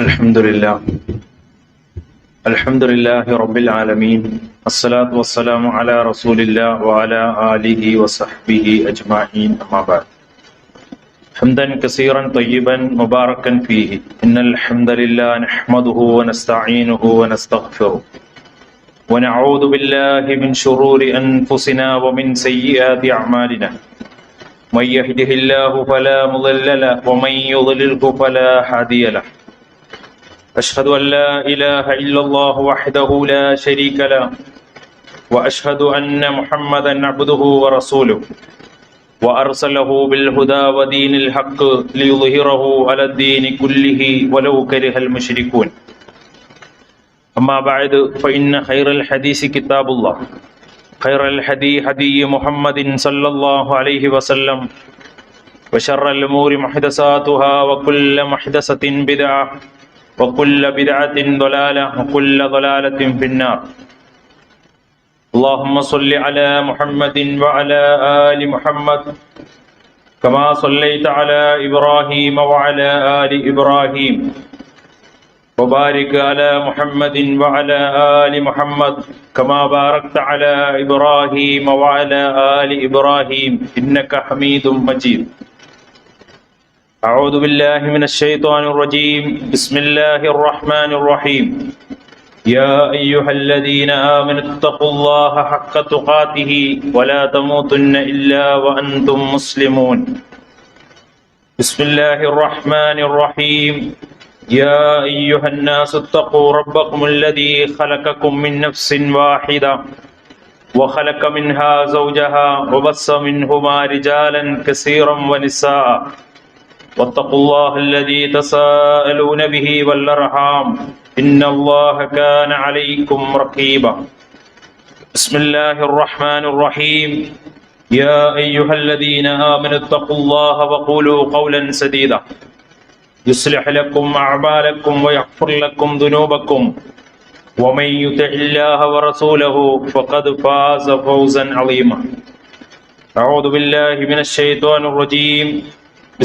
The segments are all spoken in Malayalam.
الحمد لله رب العالمين الصلاة والسلام على رسول الله وعلى آله وصحبه أجمعين أما بعد حمدا كثيرا طيبا مباركا فيه إن الحمد لله نحمده ونستعينه ونستغفره ونعوذ بالله من شرور أنفسنا ومن سيئات أعمالنا من يهده الله فلا مضل له ومن يضلله فلا هادي له أشهد أن لا إله إلا الله وحده لا شريك له وأشهد أن محمدا عبده ورسوله وأرسله بالهدى ودين الحق ليظهره على الدين كله ولو كره المشركون أما بعد فإن خير الحديث كتاب الله خير الهدي هدي محمد صلى الله عليه وسلم وشر الأمور محدثاتها وكل محدثة بدعة وكل بدعة ضلالة وكل ضلالة في النار اللهم صل على محمد وعلى آل محمد كما صليت على إبراهيم وعلى آل إبراهيم وبارك على محمد وعلى آل محمد كما باركت على إبراهيم وعلى آل إبراهيم إنك حميد مجيد أعوذ بالله من الشيطان الرجيم بسم الله الرحمن الرحيم يا أيها الذين آمنوا اتقوا الله حق تقاته ولا تموتن إلا وأنتم مسلمون بسم الله الرحمن الرحيم يا أيها الناس اتقوا ربكم الذي خلقكم من نفس واحدة وخلق منها زوجها وبث منهما رجالا كثيرا ونساء واتقوا الله الذي تساءلون به والأرحام إن الله كان عليكم رقيبا بسم الله الرحمن الرحيم يا أيها الذين آمنوا اتقوا الله وقولوا قولا سديدا يصلح لكم أعمالكم ويغفر لكم ذنوبكم ومن يطع الله ورسوله فقد فاز فوزا عظيما أعوذ بالله من الشيطان الرجيم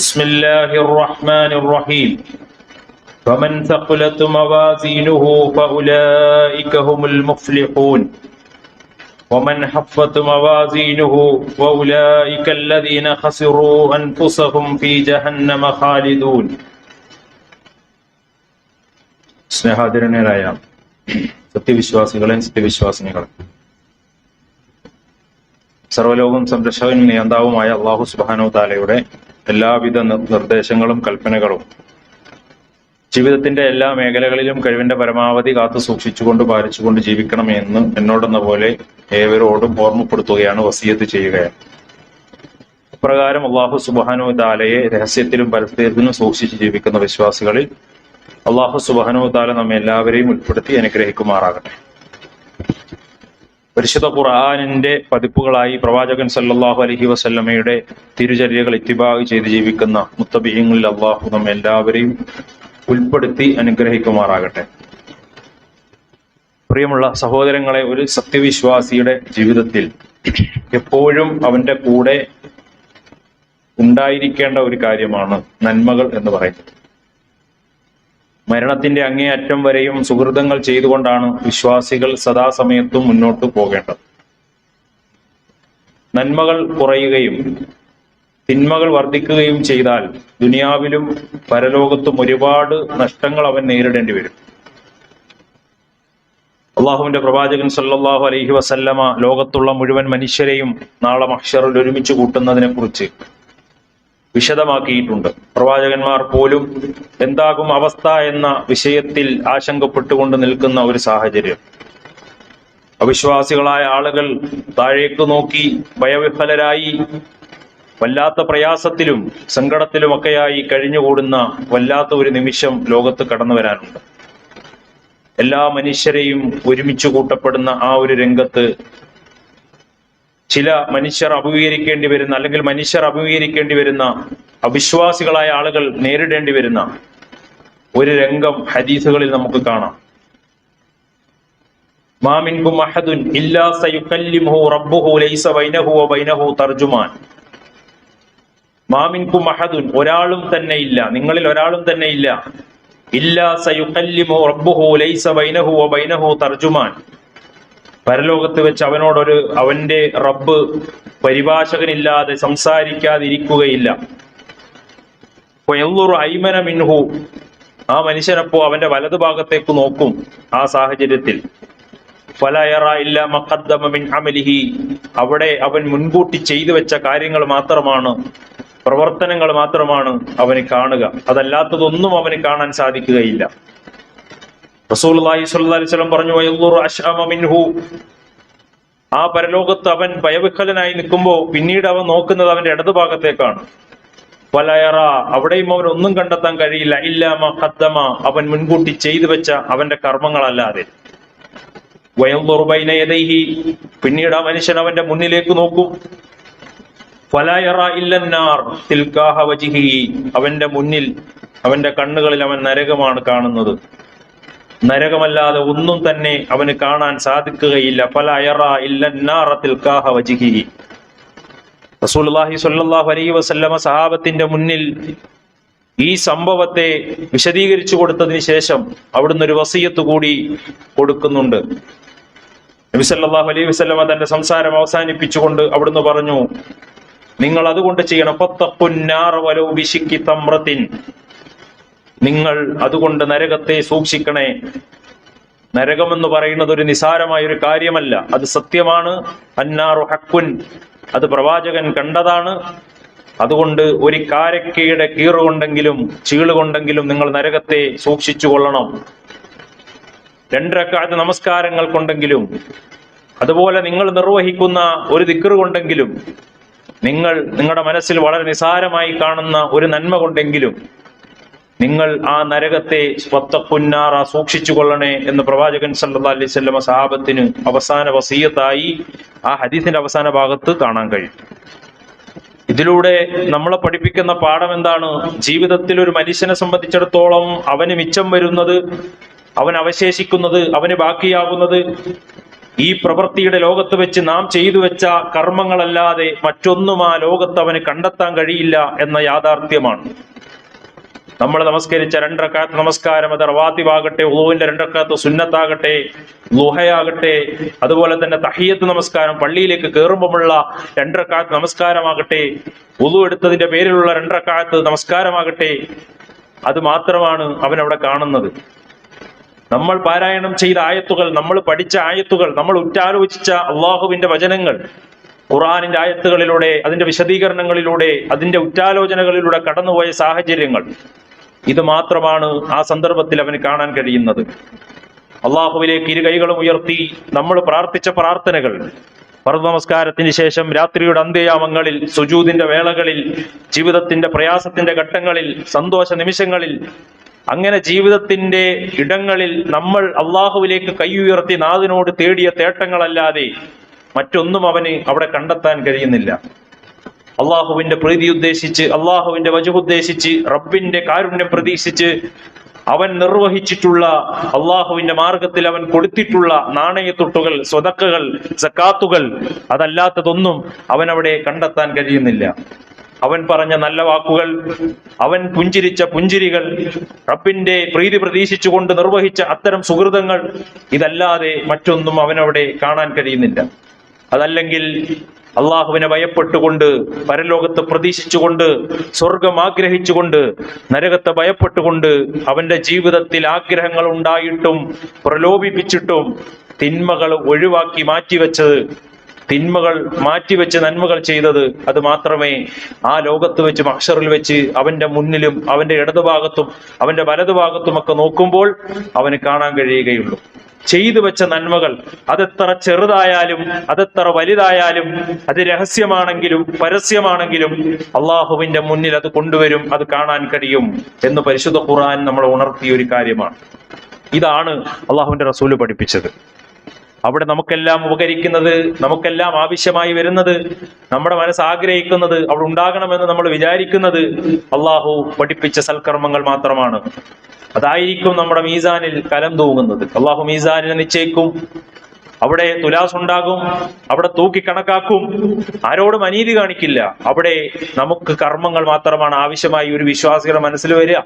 بسم الله الرحمن الرحيم فمن ثقلت موازينه فأولئك هم المفلحون ومن خفت موازينه فأولئك الذين خسروا أنفسهم في جهنم خالدون സ്നേഹാദരണ്യരായ സത്യവിശ്വാസികളെ സത്യവിശ്വാസിനികളെ, സർവ്വലോകം സംരക്ഷകനും നിയന്താവുമായ അല്ലാഹു സുബ്ഹാനഹു തആലയുടെ എല്ലാവിധ നിർദ്ദേശങ്ങളും കൽപ്പനകളും ജീവിതത്തിന്റെ എല്ലാ മേഖലകളിലും കഴിവിന്റെ പരമാവധി കാത്തു സൂക്ഷിച്ചുകൊണ്ട് പാലിച്ചുകൊണ്ട് ജീവിക്കണമെന്ന് എന്നോടെന്ന പോലെ ഏവരോടും ഓർമ്മപ്പെടുത്തുകയാണ്, വസിയത്ത് ചെയ്യുകയാണ്. ഇപ്രകാരം അല്ലാഹു സുബ്ഹാനഹു തആലയെ രഹസ്യത്തിലും പരസ്യത്തിലും സൂക്ഷിച്ച് ജീവിക്കുന്ന വിശ്വാസികളിൽ അല്ലാഹു സുബ്ഹാനഹു തആല നമ്മെ എല്ലാവരെയും ഉൾപ്പെടുത്തി അനുഗ്രഹിക്കുമാറാകട്ടെ. പരിശുദ്ധ ഖുർആനിന്റെ പതിപ്പുകളായി പ്രവാചകൻ സല്ലല്ലാഹു അലൈഹി വസല്ലമയുടെ തിരുചര്യകൾ ഇത്തിബാഅ് ചെയ്ത് ജീവിക്കുന്ന മുത്തബിഈങ്ങളിൽ അല്ലാഹു നമ്മെ എല്ലാവരെയും ഉൾപ്പെടുത്തി അനുഗ്രഹിക്കുമാറാകട്ടെ. പ്രിയമുള്ള സഹോദരങ്ങളെ, ഒരു സത്യവിശ്വാസിയുടെ ജീവിതത്തിൽ എപ്പോഴും അവന്റെ കൂടെ ഉണ്ടായിരിക്കേണ്ട ഒരു കാര്യമാണ് നന്മകൾ എന്ന് പറയുന്നത്. മരണത്തിന്റെ അങ്ങേയറ്റം വരെയും സുഹൃതങ്ങൾ ചെയ്തുകൊണ്ടാണ് വിശ്വാസികൾ സദാസമയത്തും മുന്നോട്ട് പോകേണ്ടത്. നന്മകൾ കുറയുകയും തിന്മകൾ വർദ്ധിക്കുകയും ചെയ്താൽ ദുനിയാവിലും പരലോകത്തും ഒരുപാട് നഷ്ടങ്ങൾ അവൻ നേരിടേണ്ടി വരും. അള്ളാഹുവിന്റെ പ്രവാചകൻ സല്ലല്ലാഹു അലൈഹി വസല്ലമ ലോകത്തുള്ള മുഴുവൻ മനുഷ്യരെയും നാളെ മഹ്ശറിൽ ഒരുമിച്ച് കൂട്ടുന്നതിനെ കുറിച്ച് വിശദമാക്കിയിട്ടുണ്ട്. പ്രവാചകന്മാർ പോലും എന്താകും അവസ്ഥ എന്ന വിഷയത്തിൽ ആശങ്കപ്പെട്ടുകൊണ്ട് നിൽക്കുന്ന ഒരു സാഹചര്യം. അവിശ്വാസികളായ ആളുകൾ താഴേക്ക് നോക്കി ഭയവിഹ്വലരായി വല്ലാത്ത പ്രയാസത്തിലും സങ്കടത്തിലുമൊക്കെയായി കഴിഞ്ഞുകൂടുന്ന വല്ലാത്ത ഒരു നിമിഷം ലോകത്ത് കടന്നു വരാനുണ്ട്. എല്ലാ മനുഷ്യരെയും ഒരുമിച്ച് കൂട്ടപ്പെടുന്ന ആ ഒരു രംഗത്ത് ചില മനുഷ്യർ അഭിമുഖീകരിക്കേണ്ടി വരുന്ന, അല്ലെങ്കിൽ മനുഷ്യർ അഭിമുഖീകരിക്കേണ്ടി വരുന്ന, അവിശ്വാസികളായ ആളുകൾ നേരിടേണ്ടി വരുന്ന ഒരു രംഗം ഹദീസുകളിൽ നമുക്ക് കാണാം. മാ മിൻകും അഹദുൻ ഇല്ലാ സയുകല്ലിമുഹു റബ്ബുഹു ലൈസ ബൈനഹു വബൈനഹു തർജുമാൻ. മാ മിൻകും അഹദുൻ, ഒരാളും തന്നെ ഇല്ല, നിങ്ങളിൽ ഒരാളും തന്നെ ഇല്ല, ഇല്ലാ സയുകല്ലിമു റബ്ബുഹു ലൈസ ബൈനഹു വബൈനഹു തർജുമാൻ. പരലോകത്ത് വെച്ച് അവന്റെ റബ്ബ് പരിഭാഷകനില്ലാതെ സംസാരിക്കാതിരിക്കുകയില്ല. ഫയൻളുറു അയ്മന മിൻഹു, ആ മനുഷ്യനപ്പോ അവന്റെ വലതുഭാഗത്തേക്ക് നോക്കും. ആ സാഹചര്യത്തിൽ ഫലാ യറാ ഇല്ലാ മഖദ്ദമ മിൻ അമലിഹി, അവിടെ അവൻ മുൻകൂട്ടി ചെയ്തു വെച്ച കാര്യങ്ങൾ മാത്രമാണ്, പ്രവർത്തനങ്ങൾ മാത്രമാണ് അവന് കാണുക. അതല്ലാത്തതൊന്നും അവന് കാണാൻ സാധിക്കുകയില്ല. റസൂലുള്ളാഹി സ്വല്ലല്ലാഹി അലൈഹി വസല്ലം പറഞ്ഞു, വയൻളുറു അശ്അമ മിൻഹു, ആ പരലോകത്ത് അവൻ ഭയവിഹ്വലനായി നിൽക്കുമ്പോൾ പിന്നീട് അവൻ നോക്കുന്നത് അവന്റെ ഇടതുഭാഗത്തേക്കാണ്. ഫലയറ, അവിടെയും അവൻ ഒന്നും കണ്ടെത്താൻ കഴിയില്ല. ഇല്ലാ മാ ഖദ്ദമ, അവൻ മുൻകൂട്ടി ചെയ്തു വെച്ച അവന്റെ കർമ്മങ്ങളല്ലാതെ. വയൻളുറു ബൈന യദൈഹി, പിന്നീട് ആ മനുഷ്യൻ അവന്റെ മുന്നിലേക്ക് നോക്കും. ഫലയറ ഇല്ലന്നാർ തിൽകാഹ വജ്ഹി, അവന്റെ മുന്നിൽ, അവന്റെ കണ്ണുകളിൽ അവൻ നരകമാണ് കാണുന്നത്. നരകമല്ലാതെ ഒന്നും തന്നെ അവന് കാണാൻ സാധിക്കുകയില്ല. ഫലയറ ഇല്ലന്നാർ തിൽകാഹ വജ്ഹി. റസൂലുള്ളാഹി സ്വല്ലല്ലാഹു അലൈഹി വസല്ലമ സഹാബത്തിന്റെ മുന്നിൽ ഈ സംഭവത്തെ വിശദീകരിച്ചു കൊടുത്തതിന് ശേഷം അവിടുന്ന് ഒരു വസിയത്ത് കൂടി കൊടുക്കുന്നുണ്ട്. നബി സല്ലല്ലാഹു അലൈഹി വസല്ലമ തന്റെ സംസാരം അവസാനിപ്പിച്ചുകൊണ്ട് അവിടുന്ന് പറഞ്ഞു, നിങ്ങൾ അതുകൊണ്ട് ചെയ്യണം, ഫത്തഖുന്നാർ വലൗ ബിശിക്കി തംറത്തിൻ, നിങ്ങൾ അതുകൊണ്ട് നരകത്തെ സൂക്ഷിക്കണേ. നരകമെന്ന് പറയുന്നത് ഒരു നിസാരമായ ഒരു കാര്യമല്ല, അത് സത്യമാണ്. അന്നാറു ഹഖ്കുൻ, അത് പ്രവാചകൻ കണ്ടതാണ്. അതുകൊണ്ട് ഒരു കാരക്കയുടെ കീറുകൊണ്ടെങ്കിലും ചീളുകൊണ്ടെങ്കിലും നിങ്ങൾ നരകത്തെ സൂക്ഷിച്ചു കൊള്ളണം. 2 റക്അത്ത് നമസ്കാരങ്ങൾ കൊണ്ടെങ്കിലും, അതുപോലെ നിങ്ങൾ നിർവഹിക്കുന്ന ഒരു ദിക്ർ കൊണ്ടെങ്കിലും, നിങ്ങൾ നിങ്ങളുടെ മനസ്സിൽ വളരെ നിസാരമായി കാണുന്ന ഒരു നന്മ കൊണ്ടെങ്കിലും നിങ്ങൾ ആ നരകത്തെ സ്വത്തഖുന്നാറ സൂക്ഷിച്ചു കൊള്ളണേ എന്ന് പ്രവാചകൻ സല്ലല്ലാഹു അലൈഹി വസല്ലമ സഹാബത്തിന് അവസാന വസിയത്തായി ആ ഹദീസിന്റെ അവസാന ഭാഗത്ത് കാണാൻ കഴിയും. ഇതിലൂടെ നമ്മളെ പഠിപ്പിക്കുന്ന പാഠം എന്താണ്? ജീവിതത്തിൽ ഒരു മനുഷ്യനെ സംബന്ധിച്ചിടത്തോളം അവന് മിച്ചം വരുന്നത്, അവൻ അവശേഷിക്കുന്നത്, അവന് ബാക്കിയാകുന്നത് ഈ പ്രവൃത്തിയുടെ ലോകത്ത് വെച്ച് നാം ചെയ്തു വെച്ച കർമ്മങ്ങളല്ലാതെ മറ്റൊന്നും ആ ലോകത്ത് അവന് കണ്ടെത്താൻ കഴിയില്ല എന്ന യാഥാർത്ഥ്യമാണ്. നമ്മൾ നമസ്കരിച്ച 2 റക്അത്ത് നമസ്കാരം, അത് റവാത്തിബാകട്ടെ, വുളുവിന്റെ 2 റക്അത്ത് സുന്നത്താകട്ടെ, ളുഹയാകട്ടെ, അതുപോലെ തന്നെ തഹിയ്യത്ത് നമസ്കാരം, പള്ളിയിലേക്ക് കയറുമ്പോഴുള്ള 2 റക്അത്ത് നമസ്കാരമാകട്ടെ, വുളു എടുത്തതിന്റെ പേരിലുള്ള 2 റക്അത്ത് നമസ്കാരമാകട്ടെ, അത് മാത്രമാണ് അവൻ അവിടെ കാണുന്നത്. നമ്മൾ പാരായണം ചെയ്ത ആയത്തുകൾ, നമ്മൾ പഠിച്ച ആയത്തുകൾ, നമ്മൾ ഉറ്റാലോചിച്ച അള്ളാഹുവിന്റെ വചനങ്ങൾ, ഖുർആനിന്റെ ആയത്തുകളിലൂടെ, അതിന്റെ വിശദീകരണങ്ങളിലൂടെ, അതിന്റെ ഉറ്റാലോചനകളിലൂടെ കടന്നുപോയ സാഹചര്യങ്ങൾ, ഇത് മാത്രമാണ് ആ സന്ദർഭത്തിൽ അവന് കാണാൻ കഴിയുന്നത്. അള്ളാഹുവിലേക്ക് 2 കൈകളും ഉയർത്തി നമ്മൾ പ്രാർത്ഥിച്ച പ്രാർത്ഥനകൾ, ഫർദ് നമസ്കാരത്തിന് ശേഷം രാത്രിയുടെ അന്ത്യയാമങ്ങളിൽ, സുജൂദിന്റെ വേളകളിൽ, ജീവിതത്തിന്റെ പ്രയാസത്തിന്റെ ഘട്ടങ്ങളിൽ, സന്തോഷ നിമിഷങ്ങളിൽ, അങ്ങനെ ജീവിതത്തിന്റെ ഇടങ്ങളിൽ നമ്മൾ അള്ളാഹുവിലേക്ക് കൈ ഉയർത്തി നാഥിനോട് തേടിയ തേട്ടങ്ങളല്ലാതെ മറ്റൊന്നും അവന് അവിടെ കണ്ടെത്താൻ കഴിയുന്നില്ല. അള്ളാഹുവിന്റെ പ്രീതി ഉദ്ദേശിച്ച്, അള്ളാഹുവിന്റെ വജ്ഹ് ഉദ്ദേശിച്ച്, റബ്ബിന്റെ കാരുണ്യം പ്രതീക്ഷിച്ച് അവൻ നിർവഹിച്ചിട്ടുള്ള, അള്ളാഹുവിന്റെ മാർഗത്തിൽ അവൻ കൊടുത്തിട്ടുള്ള നാണയത്തുട്ടുകൾ, സ്വതക്കകൾ, സക്കാത്തുകൾ, അതല്ലാത്തതൊന്നും അവൻ അവിടെ കണ്ടെത്താൻ കഴിയുന്നില്ല. അവൻ പറഞ്ഞ നല്ല വാക്കുകൾ, അവൻ പുഞ്ചിരിച്ച പുഞ്ചിരികൾ, റബ്ബിന്റെ പ്രീതി പ്രതീക്ഷിച്ചുകൊണ്ട് നിർവഹിച്ച അത്തരം സുഹൃതങ്ങൾ, ഇതല്ലാതെ മറ്റൊന്നും അവനവിടെ കാണാൻ കഴിയുന്നില്ല. അതല്ലെങ്കിൽ അള്ളാഹുവിനെ ഭയപ്പെട്ടുകൊണ്ട്, പരലോകത്ത് പ്രതീക്ഷിച്ചുകൊണ്ട്, സ്വർഗം ആഗ്രഹിച്ചുകൊണ്ട്, നരകത്തെ ഭയപ്പെട്ടുകൊണ്ട്, അവന്റെ ജീവിതത്തിൽ ആഗ്രഹങ്ങൾ ഉണ്ടായിട്ടും പ്രലോഭിപ്പിച്ചിട്ടും തിന്മകൾ ഒഴിവാക്കി മാറ്റിവെച്ചത്, തിന്മകൾ മാറ്റിവെച്ച് നന്മകൾ ചെയ്തത്, അത് മാത്രമേ ആ ലോകത്ത് വെച്ച് മഹ്ശറിൽ വെച്ച് അവന്റെ മുന്നിലും അവന്റെ ഇടതുഭാഗത്തും അവന്റെ വലതുഭാഗത്തും ഒക്കെ നോക്കുമ്പോൾ അവന് കാണാൻ കഴിയുകയുള്ളൂ. ചെയ്തു വെച്ച നന്മകൾ, അതെത്ര ചെറുതായാലും അതെത്ര വലുതായാലും, അത് രഹസ്യമാണെങ്കിലും പരസ്യമാണെങ്കിലും അള്ളാഹുവിന്റെ മുന്നിൽ അത് കൊണ്ടുവരും, അത് കാണാൻ കഴിയും എന്ന് പരിശുദ്ധ ഖുർആൻ നമ്മളെ ഉണർത്തിയ ഒരു കാര്യമാണ്. ഇതാണ് അള്ളാഹുവിന്റെ റസൂല് പഠിപ്പിച്ചത്. അവിടെ നമുക്കെല്ലാം ഉപകരിക്കുന്നത്, നമുക്കെല്ലാം ആവശ്യമായി വരുന്നത്, നമ്മുടെ മനസ്സ് ആഗ്രഹിക്കുന്നത്, അവിടെ ഉണ്ടാകണമെന്ന് നമ്മൾ വിചാരിക്കുന്നത് അള്ളാഹു പഠിപ്പിച്ച സൽക്കർമ്മങ്ങൾ മാത്രമാണ്. അതായിരിക്കും നമ്മുടെ മീസാനിൽ കലം തൂങ്ങുന്നത്. അള്ളാഹു മീസാനിനെ നിശ്ചയിക്കും. അവിടെ തുലാസ് ഉണ്ടാകും, അവിടെ തൂക്കി കണക്കാക്കും, ആരോടും അനീതി കാണിക്കില്ല. അവിടെ നമുക്ക് കർമ്മങ്ങൾ മാത്രമാണ് ആവശ്യമായി ഒരു വിശ്വാസിയുടെ മനസ്സിൽ വരിക.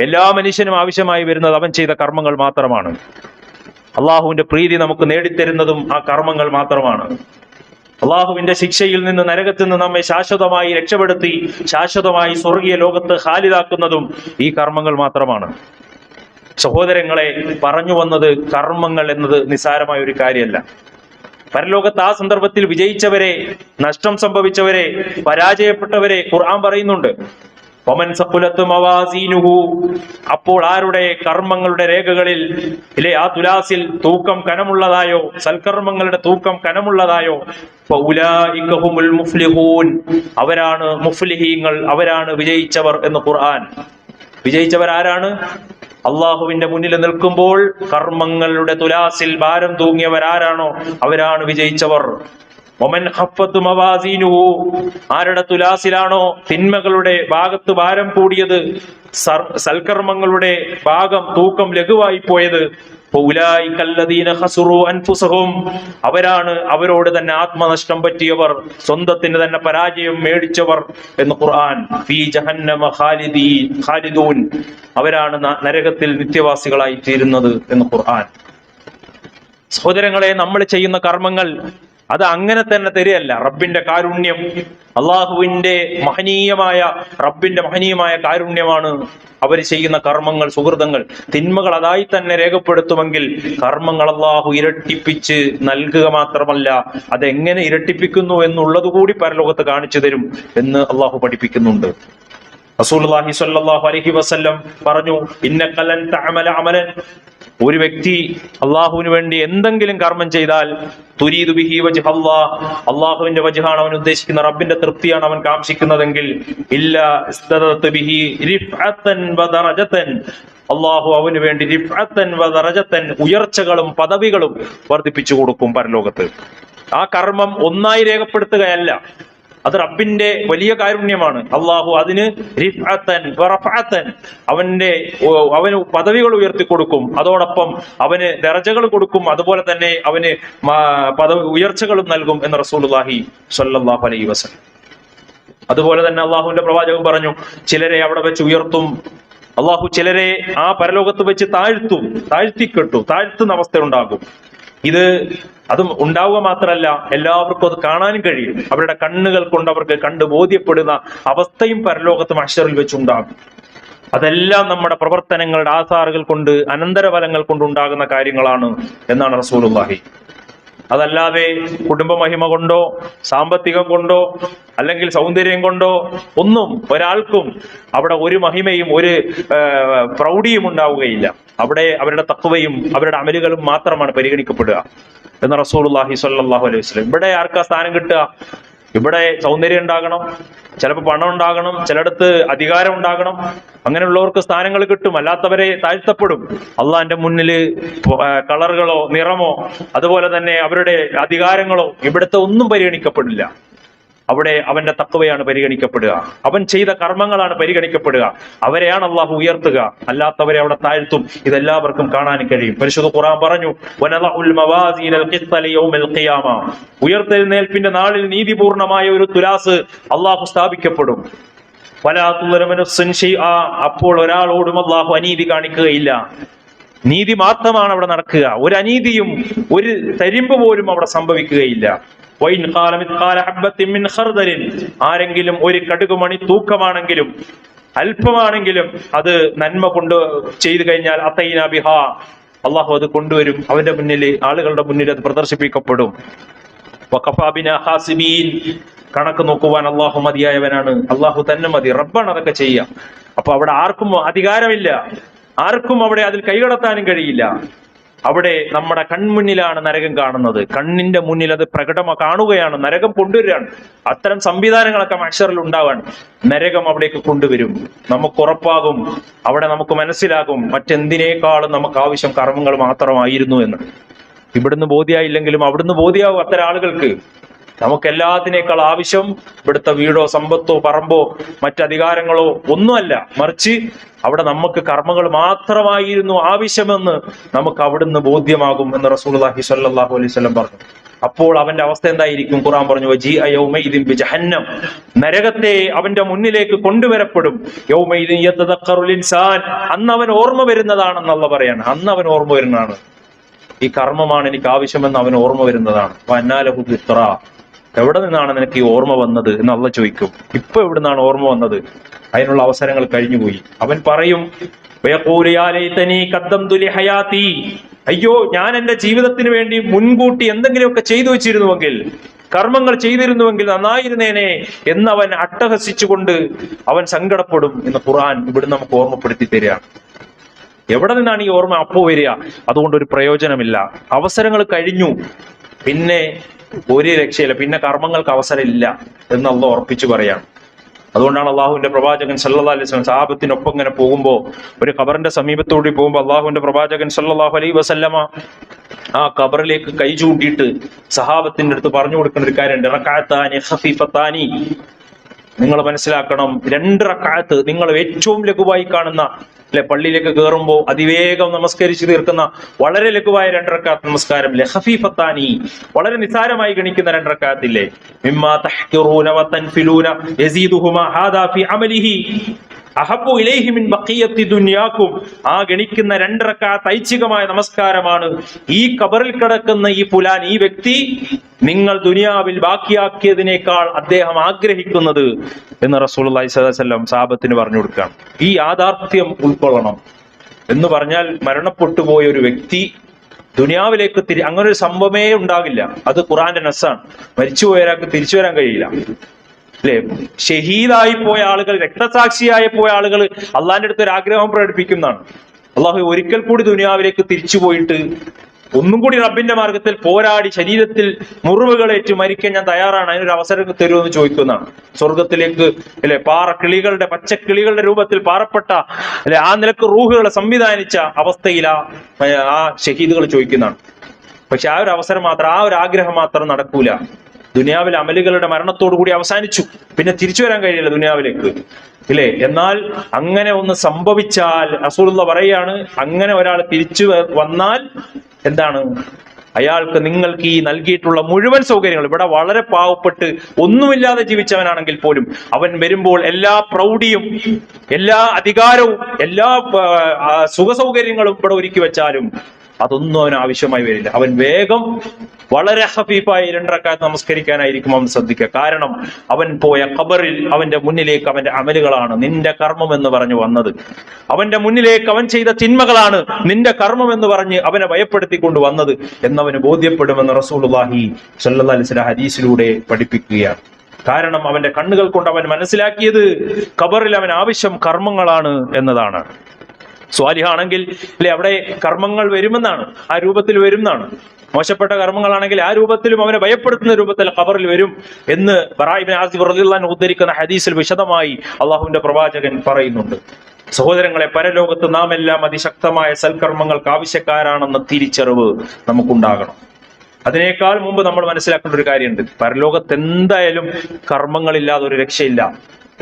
എല്ലാ മനുഷ്യനും ആവശ്യമായി വരുന്നത് അവൻ ചെയ്ത കർമ്മങ്ങൾ മാത്രമാണ്. അള്ളാഹുവിന്റെ പ്രീതി നമുക്ക് നേടിത്തരുന്നതും ആ കർമ്മങ്ങൾ മാത്രമാണ്. അള്ളാഹുവിന്റെ ശിക്ഷയിൽ നിന്ന്, നരകത്തിൽ നിന്ന് നമ്മെ ശാശ്വതമായി രക്ഷപ്പെടുത്തി ശാശ്വതമായി സ്വർഗീയ ലോകത്ത് ഖാലിദാക്കുന്നതും ഈ കർമ്മങ്ങൾ മാത്രമാണ്. സഹോദരങ്ങളെ, പറഞ്ഞു വന്നത് കർമ്മങ്ങൾ എന്നത് നിസ്സാരമായ ഒരു കാര്യമല്ല. പരലോകത്ത് ആ സന്ദർഭത്തിൽ വിജയിച്ചവരെ, നഷ്ടം സംഭവിച്ചവരെ, പരാജയപ്പെട്ടവരെ ഖുർആൻ പറയുന്നുണ്ട്. വമൻ സഖുലത്ത് മവാസീനുഹു, അപ്പോൾ ആരുടെ കർമ്മങ്ങളുടെ രേഖകളിൽ ആ തുലാസിൽ തൂക്കം കനമുള്ളതായോ, സൽക്കർമ്മങ്ങളുടെ തൂക്കം കനമുള്ളതായോ, ഫഉലൈക ഹുമുൽ മുഫ്ലിഹൂൻ, അവരാണ് മുഫ്ലിഹീങ്ങൾ, അവരാണ് വിജയിച്ചവർ എന്ന് ഖുർആൻ. വിജയിച്ചവർ ആരാണ്? അള്ളാഹുവിന്റെ മുന്നിൽ നിൽക്കുമ്പോൾ കർമ്മങ്ങളുടെ തുലാസിൽ ഭാരം തൂങ്ങിയവരാരാണോ അവരാണ് വിജയിച്ചവർ. ഒമൻ ഹഫ്ഫത്ത് മവാസീനുഹു, ആരുടെ തുലാസിലാണോ തിന്മകളുടെ ഭാഗത്ത് ഭാരം കൂടിയത്, സൽക്കർമ്മങ്ങളുടെ ഭാഗം തൂക്കം ലഘുവായി പോയത്, അവരാണ് അവരോട് തന്നെ ആത്മനഷ്ടം പറ്റിയവർ, സ്വന്തത്തിന് തന്നെ പരാജയം മേടിച്ചവർ എന്ന് ഖുർആൻ. ഫീ ജഹന്നമ ഖാലിദൂൻ, അവരാണ് നരകത്തിൽ നിത്യവാസികളായി തീരുന്നത് എന്ന് ഖുർആൻ. സഹോദരങ്ങളെ, നമ്മൾ ചെയ്യുന്ന കർമ്മങ്ങൾ അത് അങ്ങനെ തന്നെ തരികയല്ല. റബ്ബിന്റെ കാരുണ്യം, അള്ളാഹുവിന്റെ മഹനീയമായ കാരുണ്യമാണ് അവർ ചെയ്യുന്ന കർമ്മങ്ങൾ, സുഹൃതങ്ങൾ. തിന്മകൾ അതായി തന്നെ രേഖപ്പെടുത്തുമെങ്കിൽ കർമ്മങ്ങൾ അള്ളാഹു ഇരട്ടിപ്പിച്ച് നൽകുക മാത്രമല്ല, അതെങ്ങനെ ഇരട്ടിപ്പിക്കുന്നു എന്നുള്ളത് കൂടി പരലോകത്ത് കാണിച്ചു തരും എന്ന് അള്ളാഹു പഠിപ്പിക്കുന്നുണ്ട്. റസൂലുള്ളാഹി സ്വല്ലല്ലാഹു അലൈഹി വസല്ലം പറഞ്ഞു, ഇന്നക ലൻ തഅമല അമലൻ, ഒരു വ്യക്തി അള്ളാഹുവിന് വേണ്ടി എന്തെങ്കിലും കർമ്മം ചെയ്താൽ, തുരീദു ബിഹി വജ്ഹ അല്ലാഹ്, അള്ളാഹുവിന്റെ വജ്ഹാണ് അവൻ ഉദ്ദേശിക്കുന്ന, റബ്ബിന്റെ തൃപ്തിയാണ് അവൻ കാംക്ഷിക്കുന്നതെങ്കിൽ, ഇല്ലാ ഇസ്തദഅത ബിഹി റിഫഅതൻ വദറജതൻ, അള്ളാഹു അവന് വേണ്ടി റിഫഅതൻ വദറജതൻ, ഉയർച്ചകളും പദവികളും വർദ്ധിപ്പിച്ചു കൊടുക്കും പരലോകത്ത്. ആ കർമ്മം ഒന്നായി രേഖപ്പെടുത്തുകയല്ല, അത് റബ്ബിന്റെ വലിയ കാരുണ്യമാണ്. അള്ളാഹു അതിന് അവന് പദവികൾ ഉയർത്തി കൊടുക്കും, അതോടൊപ്പം അവന് ദറജകൾ കൊടുക്കും, അതുപോലെ തന്നെ അവന് ഉയർച്ചകളും നൽകും എന്ന് റസൂലുള്ളാഹി സ്വല്ലല്ലാഹു അലൈഹി വസല്ലം. അതുപോലെ തന്നെ അള്ളാഹുവിന്റെ പ്രവാചകൻ പറഞ്ഞു, ചിലരെ അവിടെ വെച്ച് ഉയർത്തും, അള്ളാഹു ചിലരെ ആ പരലോകത്ത് വെച്ച് താഴ്ത്തുന്ന അവസ്ഥ ഉണ്ടാകും. അതും ഉണ്ടാവുക മാത്രമല്ല, എല്ലാവർക്കും അത് കാണാനും കഴിയും. അവരുടെ കണ്ണുകൾ കൊണ്ട് അവർക്ക് കണ്ടു ബോധ്യപ്പെടുന്ന അവസ്ഥയും പരലോകത്ത് മഹ്ശറിൽ വെച്ചുണ്ടാകും. അതെല്ലാം നമ്മുടെ പ്രവർത്തനങ്ങളുടെ ആധാറുകൾ കൊണ്ട്, അനന്തരഫലങ്ങൾ കൊണ്ടുണ്ടാകുന്ന കാര്യങ്ങളാണ് എന്നാണ് റസൂലുള്ളാഹി. അതല്ലാതെ കുടുംബ മഹിമ കൊണ്ടോ, സാമ്പത്തികം കൊണ്ടോ, അല്ലെങ്കിൽ സൗന്ദര്യം കൊണ്ടോ ഒന്നും ഒരാൾക്കും അവിടെ ഒരു മഹിമയും ഒരു പ്രൗഢിയും ഉണ്ടാവുകയില്ല. അവിടെ അവരുടെ തഖ്വയും അവരുടെ അമലുകളും മാത്രമാണ് പരിഗണിക്കപ്പെടുക എന്ന് റസൂലുള്ളാഹി സ്വല്ലല്ലാഹു അലൈഹി വസല്ലം. ഇവിടെ ആർക്കാ സ്ഥാനം കിട്ടുക? ഇവിടെ സൗന്ദര്യം ഉണ്ടാകണം, ചിലപ്പോൾ പണം ഉണ്ടാകണം, ചിലയിടത്ത് അധികാരം ഉണ്ടാകണം. അങ്ങനെയുള്ളവർക്ക് സ്ഥാനങ്ങൾ കിട്ടും, അല്ലാത്തവരെ താഴ്ത്തപ്പെടും. അള്ളാഹിന്റെ മുന്നിൽ കളറുകളോ നിറമോ അതുപോലെ തന്നെ അവരുടെ അധികാരങ്ങളോ ഇവിടുത്തെ ഒന്നും പരിഗണിക്കപ്പെടില്ല. അവിടെ അവന്റെ തഖ്വയാണ് പരിഗണിക്കപ്പെടുക, അവൻ ചെയ്ത കർമ്മങ്ങളാണ് പരിഗണിക്കപ്പെടുക. അവരെയാണ് അള്ളാഹു ഉയർത്തുക, അല്ലാത്തവരെ അവിടെ താഴ്ത്തും. ഇതെല്ലാവർക്കും കാണാൻ കഴിയും. പരിശുദ്ധ ഖുർആൻ പറഞ്ഞു, വനദഉൽ മവാസീനൽ ഖിസ്ത ലിയൗമിൽ ഖിയാമ, ഉയർത്തെഴുന്നേൽപ്പിന്റെ നാളിൽ നീതിപൂർണമായ ഒരു തുലാസ് അള്ളാഹു സ്ഥാപിക്കപ്പെടും. വലാ തുളമു നഫ്സുൻ ശൈആ, അപ്പോൾ ഒരാളോടും അള്ളാഹു അനീതി കാണിക്കുകയില്ല. നീതി മാത്രമാണ് അവിടെ നടക്കുക. ഒരു അനീതിയും ഒരു തരിമ്പ് പോലും അവിടെ സംഭവിക്കുകയില്ല. ആരെങ്കിലും ഒരു കടുകുമണി തൂക്കമാണെങ്കിലും അല്പമാണെങ്കിലും അത് നന്മ കൊണ്ട് ചെയ്തു കഴിഞ്ഞാൽ അത്തൈനാ ബിഹാ, അള്ളാഹു അത് കൊണ്ടുവരും. അവന്റെ മുന്നിൽ, ആളുകളുടെ മുന്നിൽ അത് പ്രദർശിപ്പിക്കപ്പെടും. വഖഫാ ബിനാ ഹാസിബീൻ, കണക്ക് നോക്കുവാൻ അള്ളാഹു മതിയായവനാണ്, അള്ളാഹു തന്നെ മതി, റബ്ബാണ് അതൊക്കെ ചെയ്യാം. അപ്പൊ അവിടെ ആർക്കും അധികാരമില്ല, ആർക്കും അവിടെ അതിൽ കൈകടത്താനും കഴിയില്ല. അവിടെ നമ്മുടെ കൺമുന്നിലാണ് നരകം കാണുന്നത്, കണ്ണിന്റെ മുന്നിൽ അത് കാണുകയാണ്, നരകം കൊണ്ടുവരികയാണ്. അത്തരം സംവിധാനങ്ങളൊക്കെ മഹ്ശറിൽ ഉണ്ടാവാൻ നരകം അവിടേക്ക് കൊണ്ടുവരും. നമുക്ക് ഉറപ്പാകും, അവിടെ നമുക്ക് മനസ്സിലാകും മറ്റെന്തിനേക്കാളും നമുക്ക് ആവശ്യം കർമ്മങ്ങൾ മാത്രമായിരുന്നു എന്ന്. ഇവിടുന്ന് ബോധ്യമായില്ലെങ്കിലും അവിടുന്ന് ബോധ്യമാവും അത്തരം ആളുകൾക്ക്. നമുക്ക് എല്ലാത്തിനേക്കാൾ ആവശ്യം ഇവിടുത്തെ വീടോ സമ്പത്തോ പറമ്പോ മറ്റധികാരങ്ങളോ ഒന്നുമല്ല, മറിച്ച് അവിടെ നമുക്ക് കർമ്മങ്ങൾ മാത്രമായിരുന്നു ആവശ്യമെന്ന് നമുക്ക് അവിടുന്ന് ബോധ്യമാകും എന്ന് റസൂലുള്ളാഹി സ്വല്ലല്ലാഹു അലൈഹി വസല്ലം പറഞ്ഞു. അപ്പോൾ അവന്റെ അവസ്ഥ എന്തായിരിക്കും? ഖുർആൻ പറഞ്ഞു, വജീഅ യൗമഇദിൻ ബിജഹന്നം, നരകത്തെ അവന്റെ മുന്നിലേക്ക് കൊണ്ടുവരപ്പെടും. യൗമഇദിൻ യതദക്കറുൽ ഇൻസാൻ, അന്ന് അവൻ ഓർമ്മ വരുന്നതാണെന്ന് അല്ലാഹു പറയാണ്. അന്ന് അവൻ ഓർമ്മ വരുന്നതാണ്, ഈ കർമ്മമാണ് എനിക്ക് ആവശ്യമെന്ന് അവൻ ഓർമ്മ വരുന്നതാണ്. വഅന്നാലഹു ദിക്റ, എവിടെ നിന്നാണ് നിനക്ക് ഈ ഓർമ്മ വന്നത് എന്ന് അല്ലാഹു ചോദിക്കും. ഇപ്പൊ എവിടെ നിന്നാണ് ഓർമ്മ വന്നത്? അതിനുള്ള അവസരങ്ങൾ കഴിഞ്ഞുപോയി. അവൻ പറയും, അയ്യോ, ഞാൻ എന്റെ ജീവിതത്തിന് വേണ്ടി മുൻകൂട്ടി എന്തെങ്കിലുമൊക്കെ ചെയ്തു വെച്ചിരുന്നുവെങ്കിൽ, കർമ്മങ്ങൾ ചെയ്തിരുന്നുവെങ്കിൽ നന്നായിരുന്നേനെ എന്നവൻ അട്ടഹസിച്ചുകൊണ്ട് അവൻ സങ്കടപ്പെടും എന്ന് ഖുർആൻ ഇവിടുന്ന് നമുക്ക് ഓർമ്മപ്പെടുത്തി തരികയാണ്. എവിടെ നിന്നാണ് ഈ ഓർമ്മ അപ്പോ വരിക? അതുകൊണ്ട് ഒരു പ്രയോജനമില്ല. അവസരങ്ങൾ കഴിഞ്ഞു, പിന്നെ ഒരു രക്ഷയില്ല, പിന്നെ കർമ്മങ്ങൾക്ക് അവസരമില്ല എന്ന് അല്ലാഹു ഉറപ്പിച്ചു പറയാണ്. അതുകൊണ്ടാണ് അള്ളാഹുവിന്റെ പ്രവാചകൻ സല്ലല്ലാഹു അലൈഹി വസല്ലം സഹാബത്തിനൊപ്പം ഇങ്ങനെ പോകുമ്പോ, ഒരു ഖബറിന്റെ സമീപത്തോടി പോകുമ്പോൾ അള്ളാഹുവിന്റെ പ്രവാചകൻ സല്ലല്ലാഹു അലൈഹി വസല്ലമ ആ ഖബറിലേക്ക് കൈ ചൂണ്ടിയിട്ട് സഹാബത്തിന്റെ അടുത്ത് പറഞ്ഞു കൊടുക്കുന്ന ഒരു കാര്യമുണ്ട്. റക്അത്താനി ഖഫീഫത്താനി, നിങ്ങൾ മനസ്സിലാക്കണം, 2 റക്അത്ത്, നിങ്ങൾ ഏറ്റവും ലഘുവായി കാണുന്ന, അല്ലെ, പള്ളിയിലേക്ക് കയറുമ്പോൾ അതിവേഗം നമസ്കരിച്ചു തീർക്കുന്ന വളരെ ലഘുവായ 2 റക്അത്ത് നമസ്കാരം, ഖഫീഫത്താനി, വളരെ നിസാരമായി ഗണിക്കുന്ന 2 റക്അത്തില്ലേ, മിമ്മാ തഹ്ഖിറൂന വതൻഫിലൂന യസീദുഹുമാ ഹാദാ ഫി അമലിഹി അഹബ്ബു ഇലൈഹി മിൻ ബഖിയത്തി ദുനിയാകും, ആ ഗണിക്കുന്ന 2 റക്അത്ത് ഐച്ഛികമായ നമസ്കാരമാണ് ഈ ഖബറിൽ കിടക്കുന്ന ഈ പുലാൻ, ഈ വ്യക്തി നിങ്ങൾ ദുനിയാവിൽ ബാക്കിയാക്കിയതിനേക്കാൾ അദ്ദേഹം ആഗ്രഹിക്കുന്നത് എന്ന് റസൂലുള്ളാഹി സ്വല്ലല്ലാഹു അലൈഹി വസല്ലം സഹാബത്തിന് പറഞ്ഞു കൊടുക്കുകയാണ്. ഈ യാഥാർത്ഥ്യം ഉൾക്കൊള്ളണം. എന്ന് പറഞ്ഞാൽ മരണപ്പെട്ടു പോയ ഒരു വ്യക്തി ദുനിയാവിലേക്ക് അങ്ങനെ ഒരു സംഭവമേ ഉണ്ടാകില്ല. അത് ഖുർആന്റെ നസ്സാണ്. മരിച്ചുപോയ ഒരാൾക്ക് തിരിച്ചു വരാൻ കഴിയില്ല, അല്ലെ? ഷഹീദായി പോയ ആളുകൾ, രക്തസാക്ഷിയായി പോയ ആളുകൾ അള്ളാന്റെ അടുത്ത് ഒരു ആഗ്രഹം പ്രകടിപ്പിക്കുന്നതാണ്. അള്ളാഹു ഒരിക്കൽ കൂടി ദുനിയാവിലേക്ക് തിരിച്ചു പോയിട്ട് ഒന്നും കൂടി റബ്ബിന്റെ മാർഗത്തിൽ പോരാടി ശരീരത്തിൽ മുറിവുകളേറ്റ് മരിക്കാൻ ഞാൻ തയ്യാറാണ്, അതിനൊരു അവസരം തരുമെന്ന് ചോദിക്കുന്നതാണ്. സ്വർഗത്തിലേക്ക്, അല്ലെ, കിളികളുടെ പച്ചക്കിളികളുടെ രൂപത്തിൽ പാറപ്പെട്ട, അല്ലെ, ആ നിലക്ക് റൂഹുകളെ സംവിധാനിച്ച അവസ്ഥയിൽ ആ ഷഹീദുകൾ ചോദിക്കുന്നതാണ്. പക്ഷെ ആ ഒരു അവസരം മാത്രം, ആ ഒരു ആഗ്രഹം മാത്രം നടക്കൂല. ദുനിയാവിലെ അമലുകളുടെ മരണത്തോടു കൂടി അവസാനിച്ചു, പിന്നെ തിരിച്ചു വരാൻ കഴിയില്ല ദുനിയാവിലേക്ക്, ഇല്ലേ? എന്നാൽ അങ്ങനെ ഒന്ന് സംഭവിച്ചാൽ റസൂലുള്ളാഹി പറയാണ്, അങ്ങനെ ഒരാൾ തിരിച്ചു വന്നാൽ എന്താണ്, അയാൾക്ക് നിങ്ങൾക്ക് ഈ നൽകിയിട്ടുള്ള മുഴുവൻ സൗകര്യങ്ങൾ, ഇവിടെ വളരെ പാവപ്പെട്ട് ഒന്നുമില്ലാതെ ജീവിച്ചവനാണെങ്കിൽ പോലും അവൻ വരുമ്പോൾ എല്ലാ പ്രൗഢിയും എല്ലാ അധികാരവും എല്ലാ സുഖ സൗകര്യങ്ങളും ഇവിടെ ഒരുക്കി വെച്ചാലും അതൊന്നും അവന് ആവശ്യമായി വരില്ല. അവൻ വേഗം വളരെ ഹഫീഫായി 2 റക്അത്ത് നമസ്കരിക്കാനായിരിക്കും അവൻ ശ്രദ്ധിക്കുക. കാരണം അവൻ പോയ ഖബറിൽ അവന്റെ മുന്നിലേക്ക് അവന്റെ അമലുകളാണ് നിന്റെ കർമ്മം എന്ന് പറഞ്ഞു വന്നത്. അവന്റെ മുന്നിലേക്ക് അവൻ ചെയ്ത തിന്മകളാണ് നിന്റെ കർമ്മം എന്ന് പറഞ്ഞ് അവനെ ഭയപ്പെടുത്തിക്കൊണ്ട് വന്നത് എന്നവന് ബോധ്യപ്പെടുമെന്ന് റസൂലുള്ളാഹി സ്വല്ലല്ലാഹു അലൈഹി വസല്ലം ഹദീസിലൂടെ പഠിപ്പിക്കുകയാണ്. കാരണം അവന്റെ കണ്ണുകൾ കൊണ്ട് അവൻ മനസ്സിലാക്കിയത് ഖബറിൽ അവൻ ആവശ്യം കർമ്മങ്ങളാണ് എന്നതാണ്. സ്വാലിഹാണെങ്കിൽ, അല്ലെ, അവിടെ കർമ്മങ്ങൾ വരുമെന്നാണ്, ആ രൂപത്തിൽ വരുമെന്നാണ്. മോശപ്പെട്ട കർമ്മങ്ങളാണെങ്കിൽ ആ രൂപത്തിലും അവനെ ഭയപ്പെടുത്തുന്ന രൂപത്തിൽ ഖബറിൽ വരും എന്ന് ബറാ ഇബ്നു ആസിബ് റളിയല്ലാഹു അൻഹു ഉദ്ധരിക്കുന്ന ഹദീസിൽ വിശദമായി അള്ളാഹുവിന്റെ പ്രവാചകൻ പറയുന്നുണ്ട്. സഹോദരങ്ങളെ, പരലോകത്ത് നാം എല്ലാം അതിശക്തമായ സൽക്കർമ്മങ്ങൾക്ക് ആവശ്യക്കാരാണെന്ന തിരിച്ചറിവ് നമുക്കുണ്ടാകണം. അതിനേക്കാൾ മുമ്പ് നമ്മൾ മനസ്സിലാക്കേണ്ട ഒരു കാര്യമുണ്ട്. പരലോകത്ത് എന്തായാലും കർമ്മങ്ങളില്ലാതെ ഒരു രക്ഷയില്ല,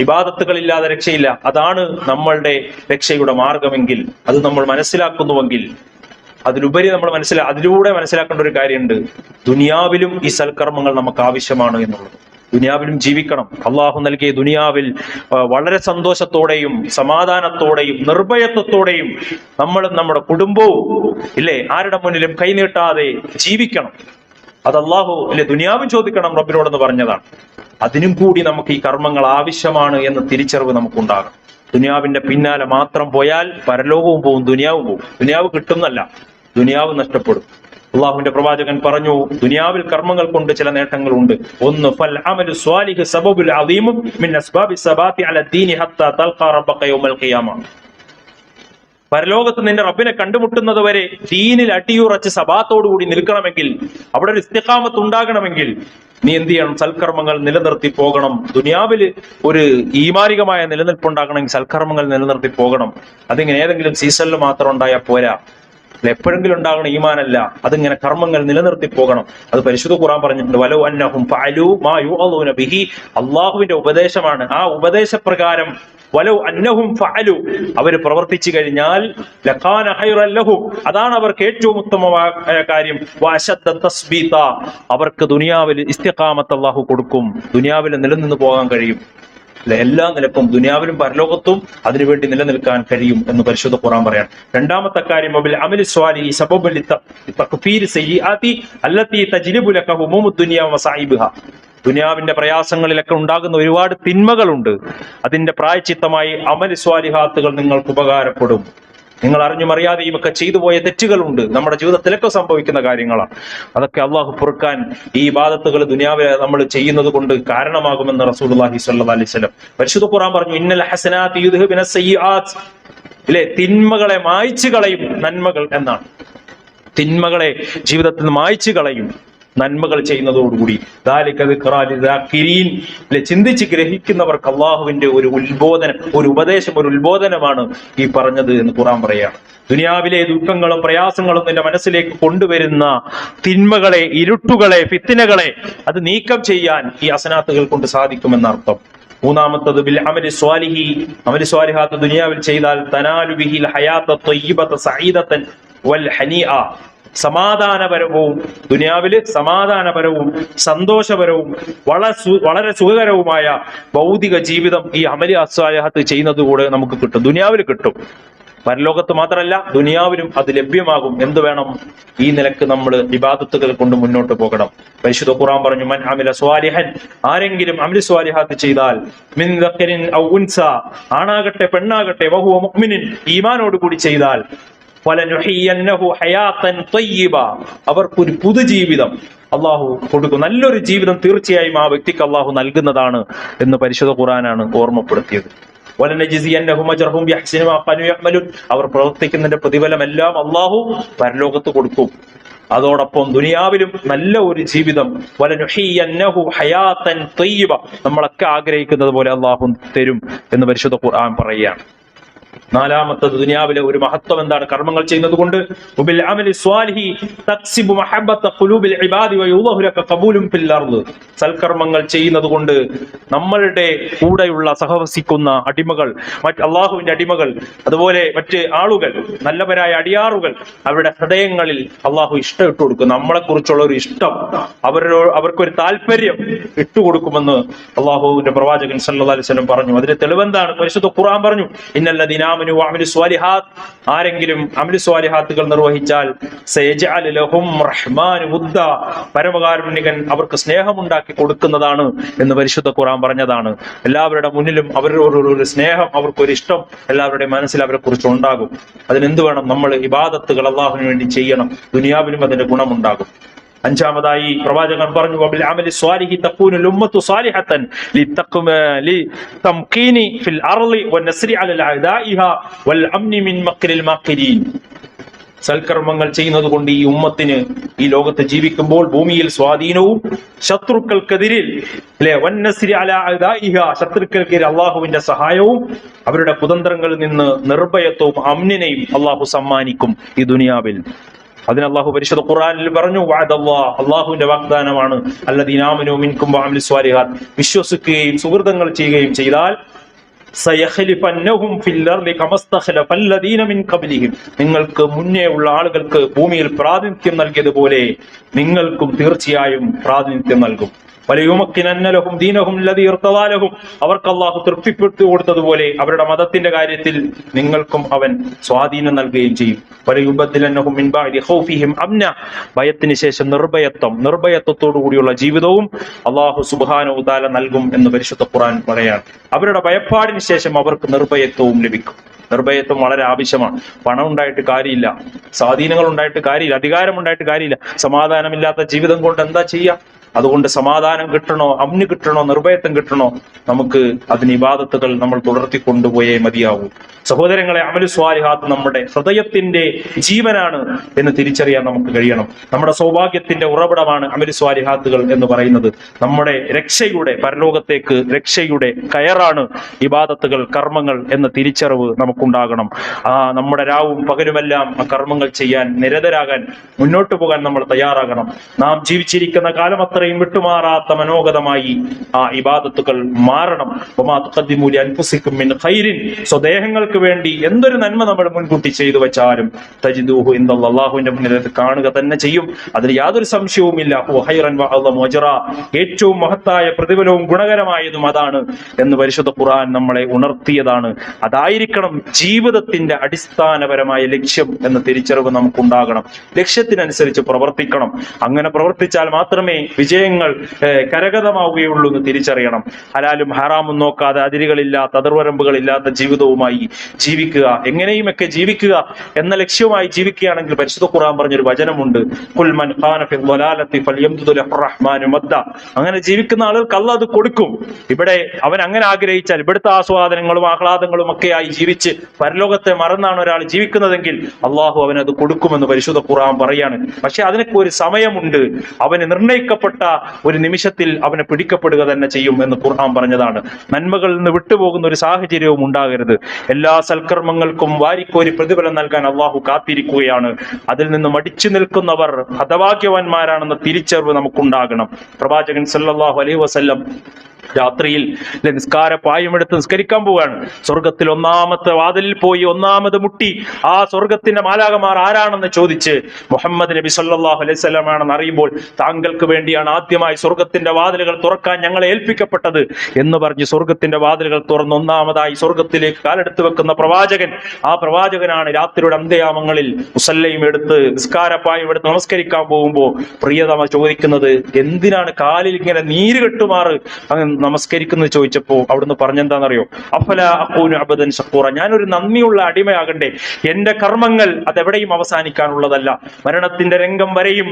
ഇബാദത്തുകളില്ലാതെ രക്ഷയില്ല. അതാണ് നമ്മളുടെ രക്ഷയുടെ മാർഗമെങ്കിൽ, അത് നമ്മൾ മനസ്സിലാക്കുന്നുവെങ്കിൽ, അതിലുപരി നമ്മൾ അതിലൂടെ മനസ്സിലാക്കേണ്ട ഒരു കാര്യമുണ്ട്. ദുനിയാവിലും ഈ സൽക്കർമ്മങ്ങൾ നമുക്ക് ആവശ്യമാണ് എന്നുള്ളത്. ദുനിയാവിലും ജീവിക്കണം. അള്ളാഹു നൽകിയ ദുനിയാവിൽ വളരെ സന്തോഷത്തോടെയും സമാധാനത്തോടെയും നിർഭയത്വത്തോടെയും നമ്മളും നമ്മുടെ കുടുംബവും, ഇല്ലേ, ആരുടെ മുന്നിലും കൈനീട്ടാതെ ജീവിക്കണം. അത് അള്ളാഹു, അല്ലെ, ദുനിയാവും ചോദിക്കണം റബ്ബിനോടെന്ന് പറഞ്ഞതാണ്. അതിനും കൂടി നമുക്ക് ഈ കർമ്മങ്ങൾ ആവശ്യമാണ് എന്ന തിരിച്ചറിവ് നമുക്കുണ്ടാകണം. ദുനിയാവിന്റെ പിന്നാലെ മാത്രം പോയാൽ പരലോകവും പോവും, ദുനിയാവും പോവും. ദുനിയാവ് കിട്ടുന്നല്ല, ദുനിയാവ് നഷ്ടപ്പെടും. അള്ളാഹുവിന്റെ പ്രവാചകൻ പറഞ്ഞു, ദുനിയാവിൽ കർമ്മങ്ങൾ കൊണ്ട് ചില നേട്ടങ്ങളുണ്ട്. ഒന്ന്, ഫൽ അമലു സ്വാലിഹ് സബബുൽ അദീമും മിൻ അസ്ബാബി സബാത്തി അല ദീനി ഹത്താ തൽഖാ റബ്ബക യൗമൽ ഖിയാമ. പരലോകത്ത് നിന്റെ റബ്ബിനെ കണ്ടുമുട്ടുന്നത് വരെ ദീനിൽ അടിയുറച്ച് സബാത്തോടുകൂടി നിൽക്കണമെങ്കിൽ, അവിടെ ഒരു ഇസ്തിഖാമത്ത് ഉണ്ടാകണമെങ്കിൽ നീ എന്ത് ചെയ്യണം? സൽക്കർമ്മങ്ങൾ നിലനിർത്തി പോകണം. ദുനിയാവില് ഒരു ഈമാനികമായ നിലനിൽപ്പുണ്ടാകണമെങ്കിൽ സൽക്കർമ്മങ്ങൾ നിലനിർത്തി പോകണം. അതിങ്ങനെ ഏതെങ്കിലും സീസണിൽ മാത്രം ഉണ്ടായാൽ പോരാ. എപ്പോഴെങ്കിലും ഉണ്ടാകണം ഈമാനല്ല, അതിങ്ങനെ കർമ്മങ്ങൾ നിലനിർത്തി പോകണം. അത് പരിശുദ്ധ ഖുർആൻ പറഞ്ഞിട്ടുണ്ട്, വലൗ അന്നഹും ഫഅലൂ മാ യുഅദൂന ബിഹി, അള്ളാഹുവിന്റെ ഉപദേശമാണ്. ആ ഉപദേശപ്രകാരം വലൗ അന്നഹും ഫഅലു, അവര് പ്രവർത്തിച്ചു കഴിഞ്ഞാൽ ലകാന ഖൈറൻ ലഹും, അതാണ് അവർക്ക് ഏറ്റവും ഉത്തമമായ കാര്യം. വഅശദ്ദ തസ്ബീത, അവർക്ക് ദുനിയാവിൽ ഇസ്തിഖാമത്ത് അല്ലാഹു കൊടുക്കും, ദുനിയാവിൽ നിലനിന്ന് പോകാൻ കഴിയും. എല്ലാ നിലക്കും ദുനിയാവിലും പരലോകത്തും അതിനുവേണ്ടി നിലനിൽക്കാൻ കഴിയും എന്ന് പരിശുദ്ധ ഖുർആൻ പറയാൻ. രണ്ടാമത്തെ കാര്യം വബിൽ അമലി സ്വാലിഹി സബബുൻ ലിതക്ഫീരി സയ്യിആതി അല്ലതി തജ്ലിബു ലക ഹുമൂമുദ് ദുനിയ വസഈബിഹാ, ദുനിയാവിന്റെ പ്രയാസങ്ങളിലൊക്കെ ഉണ്ടാകുന്ന ഒരുപാട് തിന്മകളുണ്ട്, അതിന്റെ പ്രായച്ചിത്തമായി അമലി സ്വാലിഹാത്തുകൾ നിങ്ങൾക്ക് ഉപകാരപ്പെടും. നിങ്ങൾ അറിഞ്ഞും അറിയാതെയും ഒക്കെ ചെയ്തു പോയ തെറ്റുകളുണ്ട്, നമ്മുടെ ജീവിതത്തിലൊക്കെ സംഭവിക്കുന്ന കാര്യങ്ങളാണ്. അതൊക്കെ അള്ളാഹു പൊറുക്കാൻ ഈ ഇബാദത്തുകൾ ദുനിയാവിൽ നമ്മൾ ചെയ്യുന്നത് കൊണ്ട് കാരണമാകുമെന്ന് റസൂലുള്ളാഹി സ്വല്ലല്ലാഹി അലൈഹി വസല്ലം പരിശുദ്ധ ഖുർആൻ പറഞ്ഞു, ഇന്നൽ ഹസനാതി യുദ്ഹിബുന സയ്യിആത്ത്, ഇല്ലേ, തിന്മകളെ മായ്ച്ചു കളയും നന്മകൾ എന്നാണ്. തിന്മകളെ ജീവിതത്തിൽ നിന്ന് മായ്ച്ചു കളയും നന്മകൾ ചെയ്യുന്നതോടുകൂടി. ചിന്തിച്ച് ഗ്രഹിക്കുന്നവർക്ക് അള്ളാഹുവിന്റെ ഒരു ഉത്ബോധനം, ഒരു ഉപദേശം, ഒരു ഉത്ബോധനമാണ് ഈ പറഞ്ഞത് എന്ന് ഖുർആൻ പറയാണ്. ദുനിയാവിലെ ദുഃഖങ്ങളും പ്രയാസങ്ങളും നിന്റെ മനസ്സിലേക്ക് കൊണ്ടുവരുന്ന തിന്മകളെ, ഇരുട്ടുകളെ, ഫിത്നകളെ അത് നീക്കം ചെയ്യാൻ ഈ ഹസനാത്തുകൾ കൊണ്ട് സാധിക്കുമെന്നർത്ഥം. മൂന്നാമത്തത് ബിൽ അമലി സ്വാലിഹി, അമലി സ്വാലിഹാത്ത് ദുനിയാവിൽ ചെയ്താൽ തനാലു ബിഹിൽ ഹയാത്ത ത്വയ്യിബത സഈദതൻ വൽ ഹനീഅ, സമാധാനപരവും ദുനിയാവില് സമാധാനപരവും സന്തോഷപരവും വളരെ സുഖകരവുമായ ഭൗതിക ജീവിതം ഈ അമലി അസ്വാലിഹാത്ത് ചെയ്യുന്നതുകൂടെ നമുക്ക് കിട്ടും, ദുനിയാവിൽ കിട്ടും. പരലോകത്ത് മാത്രമല്ല ദുനിയാവിലും അത് ലഭ്യമാകും. എന്ത് വേണം? ഈ നിലക്ക് നമ്മൾ ഇബാദത്തുകൾ കൊണ്ട് മുന്നോട്ട് പോകണം. പരിശുദ്ധ ഖുർആൻ പറഞ്ഞു, മൻ അമില സ്വാലിഹൻ, ആരെങ്കിലും അമലി സ്വാലിഹാത്ത് ചെയ്താൽ, മിൻ ദഖരിൻ ഔ ഉൻസ, ആണാകട്ടെ പെണ്ണാകട്ടെ, വഹുവ മുഅ്മിനിൻ, ഈമാനോട് കൂടി ചെയ്താൽ, ഫലനുഹിയന്നഹു ഹയാതൻ ത്വയ്യിബ, അവർക്കൊരു പുതുജീവിതം അള്ളാഹു കൊടുക്കും. നല്ലൊരു ജീവിതം തീർച്ചയായും ആ വ്യക്തിക്ക് അള്ളാഹു നൽകുന്നതാണ് എന്ന് പരിശുദ്ധ ഖുർആനാണ് ഓർമ്മപ്പെടുത്തിയത്. വലനജിസിയന്നഹും അജ്റഹും ബിഅഹ്സനി മാ കാനൂ യഅമലൂൻ, അവർ പ്രവർത്തിക്കുന്നതിന്റെ പ്രതിഫലം എല്ലാം അള്ളാഹു പരലോകത്ത് കൊടുക്കും. അതോടൊപ്പം ദുനിയാവിലും നല്ല ഒരു ജീവിതം, വലനുഹിയന്നഹു ഹയാതൻ ത്വയ്യിബ, നമ്മളൊക്കെ ആഗ്രഹിക്കുന്നത് പോലെ അള്ളാഹു തരും എന്ന് പരിശുദ്ധ ഖുർആൻ പറയുകയാണ്. നാലാമത്തത് ദുനിയാവിലെ ഒരു മഹത്വം എന്താണ്? കർമ്മങ്ങൾ ചെയ്യുന്നത് കൊണ്ട് വബിൽ അമലി സ്വാലിഹി തക്സിബു മഹബ്ബത ഖുലൂബിൽ ഇബാദി വയുളഹു ലക ഖബൂലും ഫിൽ അർദ്, സൽക്കർമ്മങ്ങൾ ചെയ്യുന്നത് കൊണ്ട് നമ്മളുടെ കൂടെയുള്ള സഹവസിക്കുന്ന അടിമകൾ, അള്ളാഹുവിന്റെ അടിമകൾ, അതുപോലെ മറ്റ് ആളുകൾ, നല്ലവരായ അടിയാറുകൾ, അവരുടെ ഹൃദയങ്ങളിൽ അള്ളാഹു ഇഷ്ടം ഇട്ടു കൊടുക്കും. നമ്മളെ കുറിച്ചുള്ള ഒരു ഇഷ്ടം, അവർക്കൊരു താല്പര്യം ഇട്ടുകൊടുക്കുമെന്ന് അള്ളാഹുവിന്റെ പ്രവാചകൻ സല്ലല്ലാഹു അലൈഹി വസല്ലം പറഞ്ഞു. അതിന്റെ തെളിവെന്താണ്? പരിശുദ്ധ ഖുർആൻ പറഞ്ഞു, ഇന്നല്ലദീന ആമനു വഅമിലു സ്വാലിഹാത്ത്, ആരെങ്കിലും അമലു സ്വാലിഹാത്തുകൾ നിർവഹിച്ചാൽ, സയജഅലു ലഹും റഹ്മാനു വുദ്ദ, പരമകാരുണികൻ അവർക്ക് സ്നേഹമുണ്ടാക്കി കൊടുക്കുന്നതാണ് എന്ന് പരിശുദ്ധ ഖുർആൻ പറഞ്ഞതാണ്. എല്ലാവരുടെ മുന്നിലും അവരോടൊരു സ്നേഹം, അവർക്കൊരു ഇഷ്ടം എല്ലാവരുടെയും മനസ്സിൽ അവരെ കുറിച്ച് ഉണ്ടാകും. അതിനെന്ത് വേണം? നമ്മൾ ഇബാദത്തുകൾ അള്ളാഹുവിന് വേണ്ടി ചെയ്യണം, ദുനിയാവിലും അതിന്റെ ഗുണമുണ്ടാകും. അഞ്ചാമതായി പ്രവാചകൻ പറഞ്ഞു, വബിൽ അമലി സ്വാലിഹി തകൂനുൽ ഉമ്മത്തു സാലിഹത്തൻ ലിതംകീനി ഫിൽ അർളി വനസ്രി അലൽ അഅദാഇഹാ വൽ അംനി മിൻ മക്രിൽ മാക്കിരീൻ, സൽക്കർമ്മങ്ങൾ ചെയ്യുന്നത് കൊണ്ട് ഈ ഉമ്മത്തിന് ഈ ലോകത്ത് ജീവിക്കുമ്പോൾ ഭൂമിയിൽ സ്വാധീനവും, ശത്രുക്കൾക്കെതിരിൽ വന്നസ്രി അലാ അഅദാഇഹാ, ശത്രുക്കൾക്കെതിരെ അള്ളാഹുവിന്റെ സഹായവും, അവരുടെ കുതന്ത്രങ്ങളിൽ നിന്ന് നിർഭയത്വവും അമ്നിനെയും അള്ളാഹു സമ്മാനിക്കും ഈ ദുനിയാവിൽ. അതിന് അള്ളാഹു പരിശുദ്ധ ഖുർആനിൽ പറഞ്ഞു, വഅദല്ലാഹ്, അള്ളാഹുവിന്റെ വാഗ്ദാനമാണ്, അല്ലദീന ആമനൂ മിൻകും വഅമിലു സ്വാലിഹാത്ത്, വിശ്വസിക്കുകയും സുഹൃതങ്ങൾ ചെയ്യുകയും ചെയ്താൽ, സയഖ്ലിഫന്നഹും ഫിൽ അർളി കമസ്തഖലഫല്ലദീന മിൻ ഖബ്ലിഹിം, നിങ്ങൾക്ക് മുന്നേ ഉള്ള ആളുകൾക്ക് ഭൂമിയിൽ പ്രാതിനിധ്യം നൽകിയതുപോലെ നിങ്ങൾക്കും തീർച്ചയായും പ്രാതിനിധ്യം നൽകും. വലയുമക്കിനന്നലഹും ദീനഹും ലദീ ഇർതദാ ലഹും, അവർക്ക് അല്ലാഹു തൃപ്തിപ്പെട്ടു കൊടുത്തതുപോലെ അവരുടെ മതത്തിന്റെ കാര്യത്തിൽ നിങ്ങൾക്കും അവൻ സ്വാധീനം നൽകുകയും ചെയ്യും. വലയുബദ്ദിലന്നഹും മിൻ ബഅദി ഖൗഫിഹിം അംന, ഭയത്തിന് ശേഷം നിർഭയത്വത്തോടു കൂടിയുള്ള ജീവിതവും അല്ലാഹു സുബ്ഹാനഹു വ തആല നൽകും എന്ന് പരിശുദ്ധ ഖുർആൻ പറയാണ്. അവരുടെ ഭയപ്പാടിന് ശേഷം അവർക്ക് നിർഭയത്വവും ലഭിക്കും. നിർഭയത്വം വളരെ ആവശ്യമാണ്. പണം ഉണ്ടായിട്ട് കാര്യമില്ല, സ്വാധീനങ്ങൾ ഉണ്ടായിട്ട് കാര്യമില്ല, അധികാരം ഉണ്ടായിട്ട് കാര്യമില്ല. സമാധാനമില്ലാത്ത ജീവിതം കൊണ്ട് എന്താ ചെയ്യാം? അതുകൊണ്ട് സമാധാനം കിട്ടണോ, അമ്ന് കിട്ടണോ, നിർഭയത്വം കിട്ടണോ, നമുക്ക് അതിന് ഇബാദത്തുകൾ നമ്മൾ തുടർത്തിക്കൊണ്ടുപോയേ മതിയാവൂ. സഹോദരങ്ങളെ, അമലു സ്വാലിഹാത്ത് നമ്മുടെ ഹൃദയത്തിന്റെ ജീവനാണ് എന്ന് തിരിച്ചറിയാൻ നമുക്ക് കഴിയണം. നമ്മുടെ സൗഭാഗ്യത്തിന്റെ ഉറവിടമാണ് അമലു സ്വാലിഹാത്തുകൾ എന്ന് പറയുന്നത്. നമ്മുടെ രക്ഷയുടെ, പരലോകത്തേക്ക് രക്ഷയുടെ കയറാണ് ഇബാദത്തുകൾ, കർമ്മങ്ങൾ എന്ന തിരിച്ചറിവ് നമുക്കുണ്ടാകണം. നമ്മുടെ രാവും പകലുമെല്ലാം ആ കർമ്മങ്ങൾ ചെയ്യാൻ, നിരതരാകാൻ, മുന്നോട്ട് പോകാൻ നമ്മൾ തയ്യാറാകണം. നാം ജീവിച്ചിരിക്കുന്ന കാലം അത്രയും വിട്ടുമാറാത്ത മനോഗതമായി ആ ഇബാദത്തുകൾ മാറണം. സ്വദേഹങ്ങൾക്ക് വേണ്ടി എന്തൊരു നന്മ നമ്മൾ മുൻകൂട്ടി ചെയ്തു വെച്ചാലും തജിദൂഹു ഇൻദല്ലാഹ്, അല്ലാഹുവിന്റെ മുന്നിൽ അത് കാണുക തന്നെ ചെയ്യും. അതിൽ യാതൊരു സംശയവുമില്ല. ഏറ്റവും മഹത്തായ പ്രതിഫലവും ഗുണകരമായതും അതാണ് എന്ന് പരിശുദ്ധ ഖുർആൻ നമ്മളെ ഉണർത്തിയതാണ്. അതായിരിക്കണം ജീവിതത്തിന്റെ അടിസ്ഥാനപരമായ ലക്ഷ്യം എന്ന തിരിച്ചറിവ് നമുക്കുണ്ടാകണം. ലക്ഷ്യത്തിനനുസരിച്ച് പ്രവർത്തിക്കണം. അങ്ങനെ പ്രവർത്തിച്ചാൽ മാത്രമേ വിജയങ്ങൾ കരഗതമാവുകയുള്ളൂ എന്ന് തിരിച്ചറിയണം. ഹലാലും ഹറാമും നോക്കാതെ, അതിരുകളില്ലാത്ത, അതിർവരമ്പുകളില്ലാത്ത ജീവിതവുമായി ജീവിക്കുക, എങ്ങനെയുമൊക്കെ ജീവിക്കുക എന്ന ലക്ഷ്യവുമായി ജീവിക്കുകയാണെങ്കിൽ പരിശുദ്ധ ഖുർആൻ പറഞ്ഞൊരു വചനമുണ്ട്, ഖുൽ മൻ ഖാന ഫി ളലാലത്തി ഫൽയംദുദു ലിർറഹ്മാനി മദ്ദ. അങ്ങനെ ജീവിക്കുന്ന ആളുകൾക്ക് അല്ലാഹ് അത് കൊടുക്കും. ഇവിടെ അവൻ അങ്ങനെ ആഗ്രഹിച്ചാൽ, ഇവിടുത്തെ ആസ്വാദനങ്ങളും ആഹ്ലാദങ്ങളും ഒക്കെയായി ജീവിച്ച് പരലോകത്തെ മറന്നാണ് ഒരാൾ ജീവിക്കുന്നതെങ്കിൽ അള്ളാഹു അവനത് കൊടുക്കുമെന്ന് പരിശുദ്ധ ഖുർആൻ പറയാണ്. പക്ഷെ അതിനൊക്കെ ഒരു സമയമുണ്ട്. അവന് നിർണയിക്കപ്പെട്ട ഒരു നിമിഷത്തിൽ അവനെ പിടിക്കപ്പെടുക തന്നെ ചെയ്യും എന്ന് ഖുർആൻ പറഞ്ഞതാണ്. നന്മകളിൽ നിന്ന് വിട്ടുപോകുന്ന ഒരു സാഹചര്യവും ഉണ്ടാകരുത്. എല്ലാ സൽക്കർമ്മങ്ങൾക്കും വാരിക്കോരി പ്രതിഫലം നൽകാൻ അള്ളാഹു കാത്തിരിക്കുകയാണ്. അതിൽ നിന്ന് മടിച്ചു നിൽക്കുന്നവർ ഹതഭാഗ്യവാന്മാരാണെന്ന തിരിച്ചറിവ് നമുക്കുണ്ടാകണം. പ്രവാചകൻ സല്ലല്ലാഹു അലൈഹി വസല്ലം രാത്രിയിൽ നിസ്കാര പായമെടുത്ത് നിസ്കരിക്കാൻ പോവുകയാണ്. സ്വർഗത്തിൽ ഒന്നാമത്തെ വാതിലിൽ പോയി ഒന്നാമത് മുട്ടി ആ സ്വർഗത്തിന്റെ മാലാകമാർ ആരാണെന്ന് ചോദിച്ച് മുഹമ്മദ് നബി സല്ലല്ലാഹു അലൈഹി വസല്ലം ആണെന്ന് അറിയുമ്പോൾ, താങ്കൾക്ക് വേണ്ടിയാണ് ആദ്യമായി സ്വർഗത്തിന്റെ വാതിലുകൾ തുറക്കാൻ ഞങ്ങളെ ഏൽപ്പിക്കപ്പെട്ടത് എന്ന് പറഞ്ഞ് സ്വർഗത്തിന്റെ വാതിലുകൾ തുറന്ന് ഒന്നാമതായി സ്വർഗത്തിലേക്ക് കാലെടുത്ത് വെക്കുന്ന പ്രവാചകൻ, ആ പ്രവാചകനാണ് രാത്രിയുടെ അന്ത്യയാമങ്ങളിൽ മുസല്ലയും എടുത്ത് നിസ്കാരപ്പായും എടുത്ത് നമസ്കരിക്കാൻ പോകുമ്പോൾ പ്രിയതമ ചോദിക്കുന്നത്, എന്തിനാണ് കാലിൽ ഇങ്ങനെ നീര് കെട്ടുമാറ് നമസ്കരിക്കുന്നത് ചോദിച്ചപ്പോ അവിടുന്ന് പറഞ്ഞെന്താണെന്നറിയോ? അഫല അഖൂനു അബ്ദൻ ശക്കൂറ, ഞാനൊരു നന്ദിയുള്ള അടിമയാകണ്ടേ? എന്റെ കർമ്മങ്ങൾ അതെവിടെയും അവസാനിക്കാനുള്ളതല്ല, മരണത്തിന്റെ രംഗം വരെയും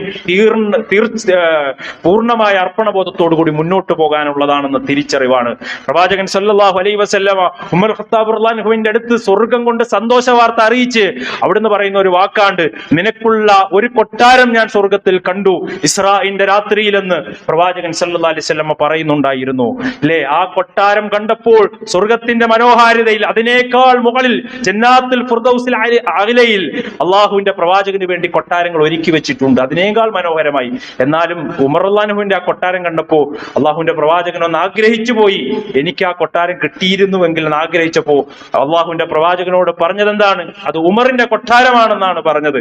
പൂർണ്ണമായ അർപ്പണബോധത്തോടു കൂടി മുന്നോട്ട് പോകാനുള്ളതാണെന്ന് തിരിച്ചറിവാണ്. പ്രവാചകൻ സല്ലല്ലാഹു അലൈഹി വസല്ലമ ഉമർ ഖത്താബ് റളിയല്ലാഹുവിന്റെ അടുത്ത് സ്വർഗം കൊണ്ട് സന്തോഷ വാർത്ത അറിയിച്ച് അവിടുന്ന് പറയുന്ന ഒരു വാക്കാണ്ട്, നിനക്കുള്ള ഒരു കൊട്ടാരം ഞാൻ സ്വർഗത്തിൽ കണ്ടു ഇസ്രാഇന്റെ രാത്രിയിലെന്ന് പ്രവാചകൻ സല്ലല്ലാഹു അലൈഹി വസല്ലമ പറയുന്നുണ്ടായിരുന്നു. അല്ലേ? ആ കൊട്ടാരം കണ്ടപ്പോൾ സ്വർഗത്തിന്റെ മനോഹാരിതയിൽ അതിനേക്കാൾ മുകളിൽ ജന്നാത്തുൽ ഫിർദൗസിൽ അഅലയിൽ അള്ളാഹുവിന്റെ പ്രവാചകന് വേണ്ടി കൊട്ടാരങ്ങൾ ഒരുക്കി വെച്ചിട്ടുണ്ട്, അതിനേക്കാൾ മനോഹരമായി. എന്നാലും ഉമർ റളിയല്ലാഹുവിന്റെ ആ കൊട്ടാരം കണ്ടപ്പോ അള്ളാഹുവിന്റെ പ്രവാചകൻ ഒന്ന് ആഗ്രഹിച്ചു പോയി, എനിക്ക് ആ കൊട്ടാരം കിട്ടിയിരുന്നുവെങ്കിൽ എന്ന് ആഗ്രഹിച്ചപ്പോ അള്ളാഹുവിന്റെ പ്രവാചകനോട് പറഞ്ഞതെന്താണ്? അത് ഉമറിന്റെ കൊട്ടാരമാണെന്നാണ് പറഞ്ഞത്.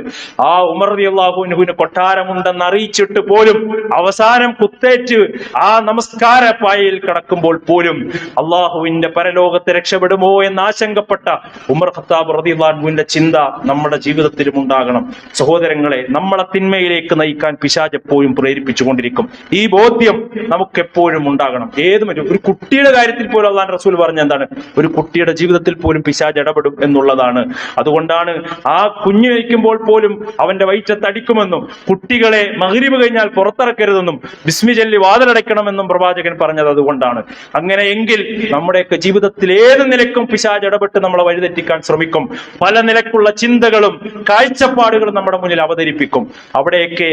ആ ഉമർ റളിയല്ലാഹുവിന് കൊട്ടാരമുണ്ടെന്ന് അറിയിച്ചിട്ട് പോലും അവസാനം കുത്തേറ്റ് ആ നമസ്കാര പായയിൽ കിടക്കുമ്പോൾ പോലും അള്ളാഹുവിന്റെ പരലോകത്തെ രക്ഷപ്പെടുമോ എന്ന് ആശങ്കപ്പെട്ട ഉമർ ഖത്താബ് റളിയല്ലാഹു അൻഹുവിന്റെ ചിന്ത നമ്മുടെ ജീവിതത്തിലും ഉണ്ടാകണം. സഹോദരങ്ങളെ, നമ്മളെ തിന്മയിലേക്ക് നയിക്കാൻ പിശാച് എപ്പോഴും പ്രേരിപ്പിച്ചുകൊണ്ടിരിക്കും. ഈ ബോധ്യം നമുക്ക് എപ്പോഴും ഉണ്ടാകണം. ഒരു കുട്ടിയുടെ കാര്യത്തിൽ പോലും അല്ലാഹുവിന്റെ റസൂൽ പറഞ്ഞ എന്താണ്? ഒരു കുട്ടിയുടെ ജീവിതത്തിൽ പോലും പിശാച് ഇടപെടും എന്നുള്ളതാണ്. അതുകൊണ്ടാണ് ആ കുഞ്ഞു നയിക്കുമ്പോൾ പോലും അവന്റെ വയറ്റത്ത് അടിക്കുമെന്നും കുട്ടികളെ മഗ്രിബ് കഴിഞ്ഞാൽ പുറത്തിറക്കരുതെന്നും ബിസ്മി ചൊല്ലി വാതിലടയ്ക്കണമെന്നും പ്രവാചകൻ പറഞ്ഞത് അതുകൊണ്ടാണ്. അങ്ങനെയെങ്കിൽ നമ്മുടെയൊക്കെ ജീവിതത്തിൽ ഏത് നിലക്കും പിശാച് ഇടപെട്ട് നമ്മളെ വഴിതെറ്റിക്കാൻ ശ്രമിക്കും. പല നിലക്കുള്ള ചിന്തകളും കാഴ്ചപ്പാടുകളും നമ്മുടെ മുന്നിൽ അവതരിപ്പിക്കും. അവിടെയൊക്കെ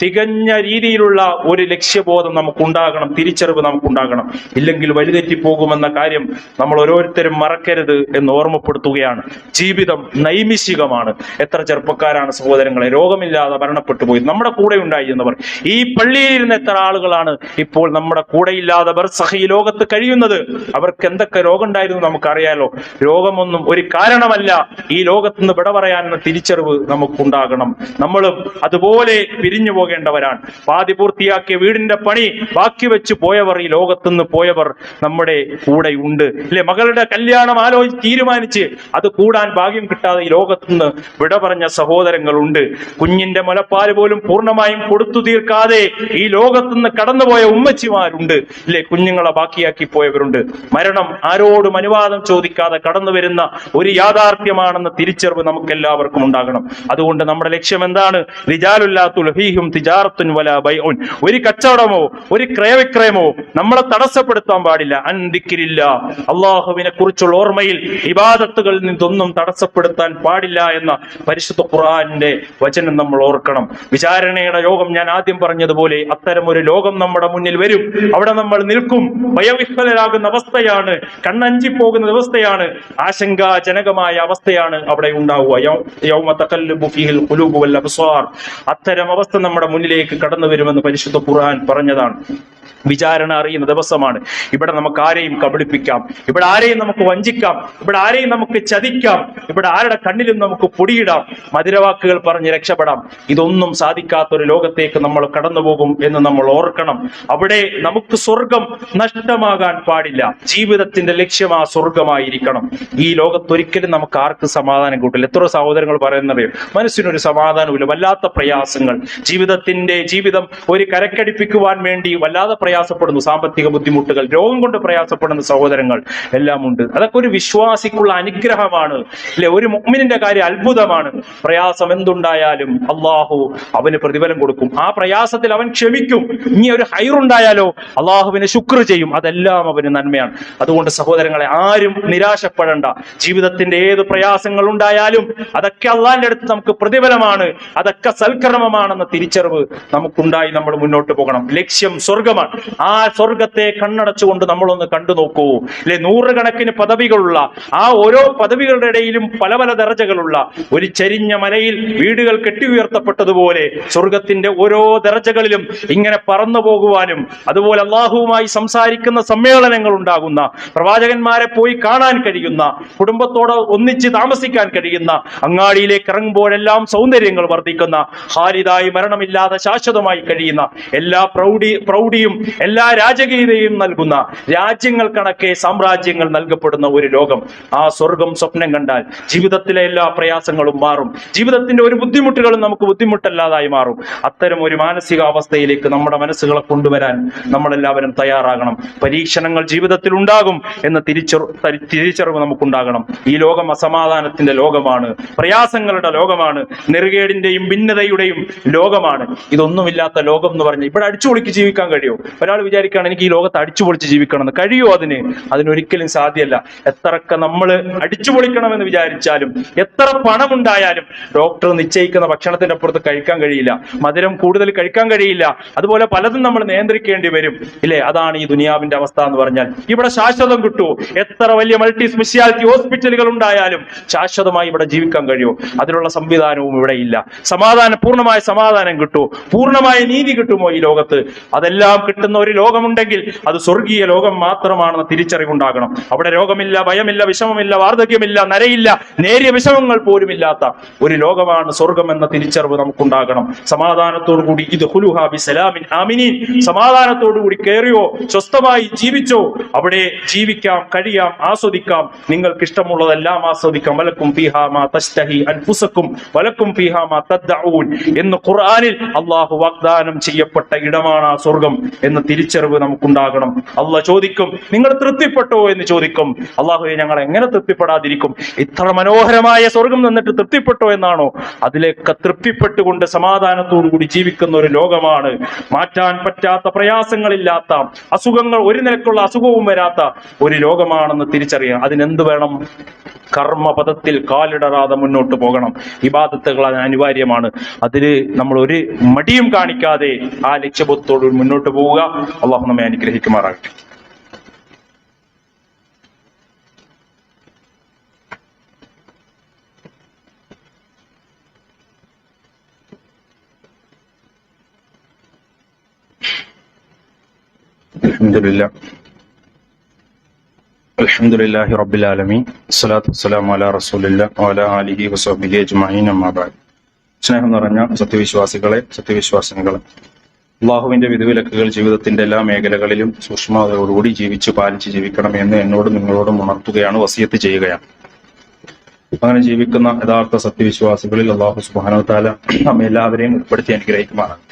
തികഞ്ഞ രീതിയിലുള്ള ഒരു ലക്ഷ്യബോധം നമുക്കുണ്ടാകണം, തിരിച്ചറിവ് നമുക്കുണ്ടാകണം. ഇല്ലെങ്കിൽ വഴിതെറ്റിപ്പോകുമെന്ന കാര്യം നമ്മൾ ഓരോരുത്തരും മറക്കരുത് എന്ന് ഓർമ്മപ്പെടുത്തുകയാണ്. ജീവിതം നൈമിഷികമാണ്. എത്ര ചെറുപ്പക്കാരാണ് സഹോദരങ്ങളെ രോഗമില്ലാതെ മരണപ്പെട്ടു പോയി, നമ്മുടെ കൂടെ ഉണ്ടായിരുന്നവർ. ഈ പള്ളിയിൽ ഇരുന്ന എത്ര ആളുകളാണ് ഇപ്പോൾ നമ്മുടെ കൂടെയില്ലാതെ ബർസഖി ലോകത്ത് കഴിയുന്നത്? അവർക്ക് എന്തൊക്കെ രോഗം ഉണ്ടായിരുന്നു നമുക്കറിയാലോ. രോഗമൊന്നും ഒരു കാരണമല്ല ഈ ലോകത്തുനിന്ന് വിട പറയാനെന്ന തിരിച്ചറിവ് നമുക്കുണ്ടാകണം. നമ്മളും അതുപോലെ പിരിഞ്ഞു പോകേണ്ടവരാണ്. പാതി പൂർത്തിയാക്കിയ വീടിന്റെ പണി ബാക്കി വെച്ച് പോയവർ, ഈ ലോകത്തുനിന്ന് പോയവർ നമ്മുടെ കൂടെ ഉണ്ട്. അല്ലെ? മകളുടെ കല്യാണം ആലോചിച്ച് തീരുമാനിച്ച് അത് കൂടാൻ ഭാഗ്യം കിട്ടാതെ ഈ ലോകത്തുനിന്ന് വിട പറഞ്ഞ സഹോദരങ്ങളുണ്ട്. കുഞ്ഞിന്റെ മുലപ്പാല് പോലും പൂർണ്ണമായും കൊടുത്തു തീർക്കാതെ ഈ ലോകത്തുനിന്ന് കടന്നുപോയ ഉമ്മച്ചിമാരുണ്ട്. ഇല്ലേ? കുഞ്ഞുങ്ങളെ ബാക്കിയാക്കി പോയവരുണ്ട്. മരണം ആരോടും അനുവാദം ചോദിക്കാതെ കടന്നു വരുന്ന ഒരു യാഥാർത്ഥ്യമാണെന്ന തിരിച്ചറിവ് നമുക്ക് എല്ലാവർക്കും ഉണ്ടാകണം. അതുകൊണ്ട് നമ്മുടെ ലക്ഷ്യം എന്താണ്? റിജാലുല്ലാ തുൽഹീഹിം തിജാറത്തുൻ വലാ ബൈഉൻ, ഒരു കച്ചവടമോ ഒരു ക്രയവിക്രയമോ നമ്മളെ തടസ്സപ്പെടുത്താൻ പാടില്ല. അൻ ദിക്രില്ല, അള്ളാഹുവിനെ കുറിച്ചുള്ള ഓർമ്മയിൽ ഇബാദത്തുകളിൽ നിന്നൊന്നും തടസ്സപ്പെടുത്താൻ പാടില്ല എന്ന പരിശുദ്ധ ഖുർആനിന്റെ വചനം നമ്മൾ ഓർക്കണം. വിചാരണയുടെ ലോകം ഞാൻ ആദ്യം പറഞ്ഞതുപോലെ അത്തരം ഒരു ലോകം നമ്മുടെ മുന്നിൽ വരും. അവിടെ നമ്മൾ നിൽക്കും, ഭയവിഹ്വലരാകുന്ന അവസ്ഥയാണ്, കണ്ണഞ്ചിപ്പോകുന്ന അവസ്ഥയാണ്, ആശങ്കാജനകമായ അവസ്ഥയാണ് അവിടെ ഉണ്ടാവുക. യൗമ തഖല്ലുബു ഫീഹിൽ ഖുലൂബു വൽ അബ്സാർ. അത്തരം അവസ്ഥ നമ്മുടെ മുന്നിലേക്ക് കടന്നു വരുമെന്ന് പരിശുദ്ധ ഖുർആൻ പറഞ്ഞതാണ്. വിചാരണ അറിയുന്ന ദിവസമാണ്. ഇവിടെ നമുക്ക് ആരെയും കബളിപ്പിക്കാം, ഇവിടെ ആരെയും നമുക്ക് വഞ്ചിക്കാം, ഇവിടെ ആരെയും നമുക്ക് ചതിക്കാം, ഇവിടെ ആരുടെ കണ്ണിലും നമുക്ക് പൊടിയിടാം, മധുരവാക്കുകൾ പറഞ്ഞ് രക്ഷപ്പെടാം. ഇതൊന്നും സാധിക്കാത്തൊരു ലോകത്തേക്ക് നമ്മൾ കടന്നുപോകും എന്ന് നമ്മൾ ഓർക്കണം. അവിടെ നമുക്ക് സ്വർഗം നഷ്ടമാകാൻ പാടില്ല. ജീവിതത്തിന്റെ ലക്ഷ്യം ആ സ്വർഗമായിരിക്കണം. ഈ ലോകത്തൊരിക്കലും നമുക്ക് ആർക്ക് സമാധാനം കൂട്ടില്ല. എത്ര സഹോദരങ്ങൾ പറയുന്നറിയോ, മനസ്സിനൊരു സമാധാനമില്ല, വല്ലാത്ത പ്രയാസങ്ങൾ, ജീവിതം ഒരു കരക്കടിപ്പിക്കുവാൻ വേണ്ടി വല്ലാതെ പ്രയാസപ്പെടുന്നു, സാമ്പത്തിക ബുദ്ധിമുട്ടുകൾ, രോഗം കൊണ്ട് പ്രയാസപ്പെടുന്ന സഹോദരങ്ങൾ എല്ലാം ഉണ്ട്. അതൊക്കെ ഒരു വിശ്വാസിക്കുള്ള അനുഗ്രഹമാണ്, അല്ലെ? ഒരു മുഅ്മിനിന്റെ കാര്യം അത്ഭുതമാണ്. പ്രയാസം എന്തുണ്ടായാലും അള്ളാഹു അവന് പ്രതിഫലം കൊടുക്കും. ആ പ്രയാസത്തിൽ അവൻ ക്ഷമിക്കും. ഇനി ഒരു ഹൈറുണ്ടായാലോ അള്ളാഹുവിനെ ശുക്ർ ചെയ്യും. അതെല്ലാം അവന് നന്മയാണ്. അതുകൊണ്ട് സഹോദരങ്ങളെ, ആരും നിരാശപ്പെടേണ്ട. ജീവിതത്തിന്റെ ഏത് പ്രയാസങ്ങൾ ഉണ്ടായാലും അതൊക്കെ അള്ളാഹിന്റെ അടുത്ത് നമുക്ക് പ്രതിഫലമാണ്, അതൊക്കെ സൽക്കർമ്മമാണെന്ന തിരിച്ചറിവ് നമുക്കുണ്ടായി നമ്മൾ മുന്നോട്ട് പോകണം. ലക്ഷ്യം സ്വർഗമാണ്. ആ സ്വർഗത്തെ കണ്ണടച്ചുകൊണ്ട് നമ്മളൊന്ന് കണ്ടു നോക്കൂ, അല്ലെ? നൂറുകണക്കിന് പദവികളുള്ള, ആ ഓരോ പദവികളുടെ ഇടയിലും പല പല ദർജകളുള്ള ഒരു ചെരിഞ്ഞ മലയിൽ വീടുകൾ കെട്ടി ഉയർത്തപ്പെട്ടതുപോലെ സ്വർഗത്തിന്റെ ഓരോ ദർജകളിലും ഇങ്ങനെ പറന്നു പോകുവാനും, അതുപോലെ അള്ളാഹുവുമായി സംസാരിക്കുന്ന സമ്മേളനങ്ങൾ ഉണ്ടാകുന്ന, പ്രവാചകന്മാരെ പോയി കാണാൻ കഴിയുന്ന, കുടുംബത്തോട് ഒന്നിച്ച് താമസിക്കാൻ കഴിയുന്ന, അങ്ങാടിയിലേക്ക് ഇറങ്ങുമ്പോഴെല്ലാം സൗന്ദര്യങ്ങൾ വർദ്ധിക്കുന്ന, ഖാലിദായി മരണമില്ലാതെ ശാശ്വതമായി കഴിയുന്ന, എല്ലാ പ്രൗഢിയും എല്ലാ രാജകീയതയും നൽകുന്ന, രാജ്യങ്ങൾ കണക്കെ സാമ്രാജ്യങ്ങൾ നൽകപ്പെടുന്ന ഒരു ലോകം. ആ സ്വർഗം സ്വപ്നം കണ്ടാൽ ജീവിതത്തിലെ എല്ലാ പ്രയാസങ്ങളും മാറും. ജീവിതത്തിന്റെ ഒരു ബുദ്ധിമുട്ടുകളും നമുക്ക് ബുദ്ധിമുട്ടല്ലാതായി മാറും. അത്തരം ഒരു മാനസികാവസ്ഥയിലേക്ക് നമ്മുടെ മനസ്സുകളെ കൊണ്ടുവരാൻ നമ്മളെല്ലാവരും തയ്യാറാകണം. പരീക്ഷണങ്ങൾ ജീവിതത്തിൽ ഉണ്ടാകും എന്ന തിരിച്ചറിവ് നമുക്കുണ്ടാകണം. ഈ ലോകം അസമാധാനത്തിന്റെ ലോകമാണ്, പ്രയാസങ്ങളുടെ ലോകമാണ്, നെറുകേടിന്റെയും ഭിന്നതയുടെയും ലോകമാണ്. ഇതൊന്നുമില്ലാത്ത ലോകം എന്ന് പറഞ്ഞാൽ ഇവിടെ അടിച്ചുപൊളിക്ക് ജീവിക്കാൻ കഴിയോ? ഒരാൾ വിചാരിക്കുകയാണ് എനിക്ക് ഈ ലോകത്ത് അടിച്ചുപൊളിച്ച് ജീവിക്കണം എന്ന്. കഴിയോ? അതിനൊരിക്കലും സാധ്യമല്ല. എത്രയൊക്കെ നമ്മൾ അടിച്ചുപൊളിക്കണമെന്ന് വിചാരിച്ചാലും, എത്ര പണമുണ്ടായാലും ഡോക്ടർ നിശ്ചയിക്കുന്ന ഭക്ഷണത്തിന്റെ അപ്പുറത്ത് കഴിക്കാൻ കഴിയില്ല, മധുരം കൂടുതൽ കഴിക്കാൻ കഴിയില്ല, അതുപോലെ പലതും നമ്മൾ നിയന്ത്രിക്കേണ്ടി വരും, ഇല്ലേ? അതാണ് ഈ ദുനിയാവിന്റെ അവസ്ഥ എന്ന് പറഞ്ഞാൽ. ഇവിടെ ശാശ്വതം കിട്ടുമോ? എത്ര വലിയ മൾട്ടി സ്പെഷ്യാലിറ്റി ഹോസ്പിറ്റലുകൾ ഉണ്ടായാലും ശാശ്വതമായി ഇവിടെ ജീവിക്കാൻ കഴിയുമോ? അതിനുള്ള സംവിധാനവും ഇവിടെ ഇല്ല. പൂർണ്ണമായ സമാധാനം കിട്ടുമോ? പൂർണ്ണമായ നീതി കിട്ടുമോ ഈ ലോകത്ത്? അതെല്ലാം കിട്ടുന്ന ഒരു ലോകമുണ്ടെങ്കിൽ അത് സ്വർഗീയ ലോകം മാത്രമാണെന്ന് തിരിച്ചറിവുണ്ടാകണം. അവിടെ രോഗമില്ല, ഭയമില്ല, വിഷമമില്ല, വാർദ്ധക്യമില്ല, നരയില്ല, നേരിയ വിഷമങ്ങൾ പോലും ഇല്ലാത്ത ഒരു ലോകമാണ് സ്വർഗം എന്ന തിരിച്ചറിവ് നമുക്കുണ്ടാകണം. സമാധാനത്തോടുകൂടി ഇദ്ഖുലുഹാ ബിസലാമിൻ ആമിനീൻ, സമാധാനത്തോടുകൂടി കയറിയോ, സ്വസ്ഥമായി ജീവിച്ചോ, അവിടെ ജീവിക്കാം, കഴിയാം, ആസ്വദിക്കാം, നിങ്ങൾക്ക് ഇഷ്ടമുള്ളതെല്ലാം ആസ്വദിക്കാം. വലക്കും ഫീഹാ മാ തശ്തഹി അൻഫുസക്കും വലക്കും ഫീഹാ മാ തദ്ദഊൻ എന്ന് ഖുർആനിൽ അല്ലാഹു വാഗ്ദാനം ചെയ്യപ്പെട്ട ഇടമാണ് ആ സ്വർഗം എന്ന തിരിച്ചറിവ് നമുക്കുണ്ടാകണം. അള്ളാഹ് ചോദിക്കും, നിങ്ങൾ തൃപ്തിപ്പെട്ടോ എന്ന് ചോദിക്കും. അള്ളാഹുവേ, ഞങ്ങൾ എങ്ങനെ തൃപ്തിപ്പെടാതിരിക്കും? ഇത്ര മനോഹരമായ സ്വർഗം നിന്നിട്ട് തൃപ്തിപ്പെട്ടോ എന്നാണോ? അതിലേക്ക് തൃപ്തിപ്പെട്ടുകൊണ്ട് സമാധാനത്തോടുകൂടി ജീവിക്കുന്ന ഒരു ലോകമാണ്. മാറ്റാൻ പറ്റാത്ത, പ്രയാസങ്ങളില്ലാത്ത, അസുഖങ്ങൾ ഒരു നിലക്കുള്ള അസുഖവും വരാത്ത ഒരു ലോകമാണെന്ന് തിരിച്ചറിയാം. അതിനെന്ത് വേണം? കർമ്മപദത്തിൽ കാലിടറാതെ മുന്നോട്ട് പോകണം. ഇബാദത്തുകൾ അനിവാര്യമാണ്. അതില് നമ്മൾ ഒരു മടിയും കാണിക്കാതെ ആ ലക്ഷ്യബോധത്തോട് മുന്നോട്ട് പോവുക. അള്ളാഹു നമ്മെ അനുഗ്രഹിക്കുമാറാകട്ടെ. അൽഹംദുലില്ലാഹി റബ്ബിൽ ആലമീൻ, സ്വലാത്തു വസ്സലാമു അലാ റസൂലില്ലാഹി വഅലാ ആലിഹി വസഹ്ബിഹി അജ്മഈൻ, അമ്മാ ബഅദ്. സ്നേഹം നിറഞ്ഞ സത്യവിശ്വാസിനികളെ, അള്ളാഹുവിന്റെ വിധിവിലക്കുകൾ ജീവിതത്തിന്റെ എല്ലാ മേഖലകളിലും സൂക്ഷ്മതയോടുകൂടി പാലിച്ച് ജീവിക്കണമെന്ന് എന്നോടും നിങ്ങളോടും ഉണർത്തുകയാണ്, വസിയത്ത് ചെയ്യുകയാണ്. അങ്ങനെ ജീവിക്കുന്ന യഥാർത്ഥ സത്യവിശ്വാസികളിൽ അള്ളാഹു സുബ്ഹാനഹു വ തആല നമ്മെ എല്ലാവരെയും ഉൾപ്പെടുത്തി അനുഗ്രഹിക്കുമാറാണ്.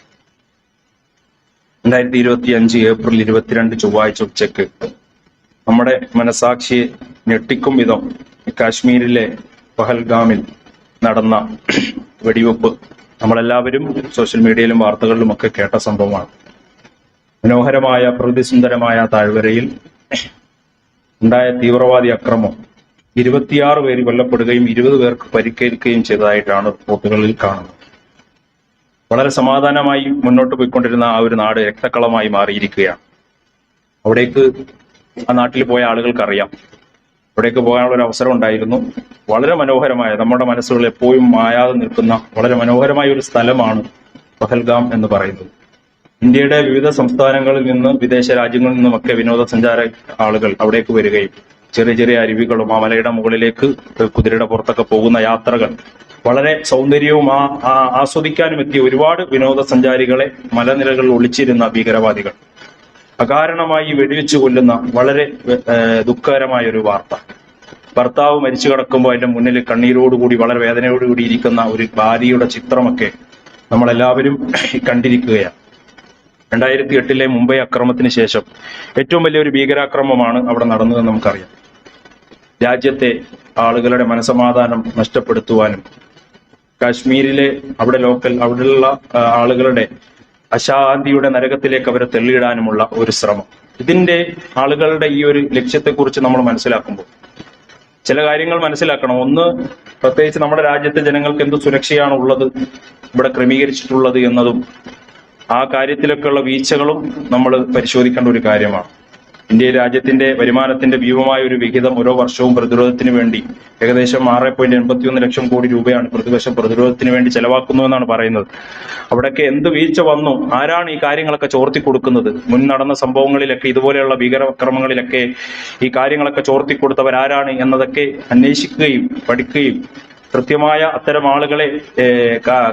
2025 ഏപ്രിൽ 22 ചൊവ്വാഴ്ച ഉച്ചക്ക് നമ്മുടെ മനസാക്ഷിയെ ഞെട്ടിക്കും വിധം കാശ്മീരിലെ പഹൽഗാമിൽ നടന്ന വെടിവെപ്പ് നമ്മളെല്ലാവരും സോഷ്യൽ മീഡിയയിലും വാർത്തകളിലുമൊക്കെ കേട്ട സംഭവമാണ്. മനോഹരമായ പ്രകൃതിസുന്ദരമായ താഴ്വരയിൽ ഉണ്ടായ തീവ്രവാദി അക്രമം 26 പേര് കൊല്ലപ്പെടുകയും 20 പേർക്ക് പരിക്കേൽക്കുകയും ചെയ്തതായിട്ടാണ് റിപ്പോർട്ടുകളിൽ കാണുന്നത്. വളരെ സമാധാനമായി മുന്നോട്ട് പോയിക്കൊണ്ടിരുന്ന ആ ഒരു നാട് രക്തക്കളമായി മാറിയിരിക്കുകയാണ്. ആ നാട്ടിൽ പോയ ആളുകൾക്കറിയാം, അവിടേക്ക് പോകാനുള്ള ഒരു അവസരം ഉണ്ടായിരുന്നു. വളരെ മനോഹരമായ, നമ്മുടെ മനസ്സുകളിൽ എപ്പോഴും മായാതെ നിൽക്കുന്ന വളരെ മനോഹരമായ ഒരു സ്ഥലമാണ് പഹൽഗാം എന്ന് പറയുന്നത്. ഇന്ത്യയുടെ വിവിധ സംസ്ഥാനങ്ങളിൽ നിന്ന്, വിദേശ രാജ്യങ്ങളിൽ നിന്നുമൊക്കെ വിനോദസഞ്ചാര ആളുകൾ അവിടേക്ക് വരികയും ചെറിയ ചെറിയ അരുവികളും ആ മലയുടെ മുകളിലേക്ക് കുതിരയുടെ പുറത്തൊക്കെ പോകുന്ന യാത്രകൾ വളരെ സൗന്ദര്യവും ആസ്വദിക്കാനും എത്തിയ ഒരുപാട് വിനോദസഞ്ചാരികളെ മലനിരകളിൽ ഒളിച്ചിരുന്ന ഭീകരവാദികൾ അകാരണമായി വെടിവെച്ചു കൊല്ലുന്ന വളരെ ദുഃഖകരമായ ഒരു വാർത്ത. ഭർത്താവ് മരിച്ചു കിടക്കുമ്പോൾ അതിന്റെ മുന്നിൽ കണ്ണീരോടുകൂടി വളരെ വേദനയോടുകൂടി ഇരിക്കുന്ന ഒരു ഭാര്യയുടെ ചിത്രമൊക്കെ നമ്മളെല്ലാവരും കണ്ടിരിക്കുകയാണ്. 2008 മുംബൈ അക്രമത്തിന് ശേഷം ഏറ്റവും വലിയൊരു ഭീകരാക്രമമാണ് അവിടെ നടന്നതെന്ന് നമുക്കറിയാം. രാജ്യത്തെ ആളുകളുടെ മനസമാധാനം നഷ്ടപ്പെടുത്തുവാനും കാശ്മീരിലെ അവിടെയുള്ള ആളുകളുടെ അശാന്തിയുടെ നരകത്തിലേക്ക് അവരെ തള്ളിയിടാനുമുള്ള ഒരു ശ്രമം. ഇതിന്റെ ആളുകളുടെ ഈ ഒരു ലക്ഷ്യത്തെക്കുറിച്ച് നമ്മൾ മനസ്സിലാക്കുമ്പോൾ ചില കാര്യങ്ങൾ മനസ്സിലാക്കണം. ഒന്ന്, പ്രത്യേകിച്ച് നമ്മുടെ രാജ്യത്തെ ജനങ്ങൾക്ക് എന്ത് സുരക്ഷയാണ് ഉള്ളത്, ഇവിടെ ക്രമീകരിച്ചിട്ടുള്ളത് എന്നതും ആ കാര്യത്തിലൊക്കെയുള്ള വീഴ്ചകളും നമ്മൾ പരിശോധിക്കേണ്ട ഒരു കാര്യമാണ്. ഇന്ത്യ രാജ്യത്തിന്റെ വരുമാനത്തിന്റെ ഭീമമായ ഒരു വിഹിതം ഓരോ വർഷവും പ്രതിരോധത്തിന് വേണ്ടി ഏകദേശം 6.81 ലക്ഷം കോടി രൂപയാണ് പ്രതിവർഷം പ്രതിരോധത്തിന് വേണ്ടി ചെലവാക്കുന്നു എന്നാണ് പറയുന്നത്. അവിടെയൊക്കെ എന്ത് വീഴ്ച വന്നു, ആരാണ് ഈ കാര്യങ്ങളൊക്കെ ചോർത്തി കൊടുക്കുന്നത്? മുൻ നടന്ന സംഭവങ്ങളിലൊക്കെ, ഇതുപോലെയുള്ള ഭീകരാക്രമങ്ങളിലൊക്കെ ഈ കാര്യങ്ങളൊക്കെ ചോർത്തി കൊടുത്തവരാരാണ് എന്നതൊക്കെ അന്വേഷിക്കുകയും പഠിക്കുകയും കൃത്യമായ അത്തരം ആളുകളെ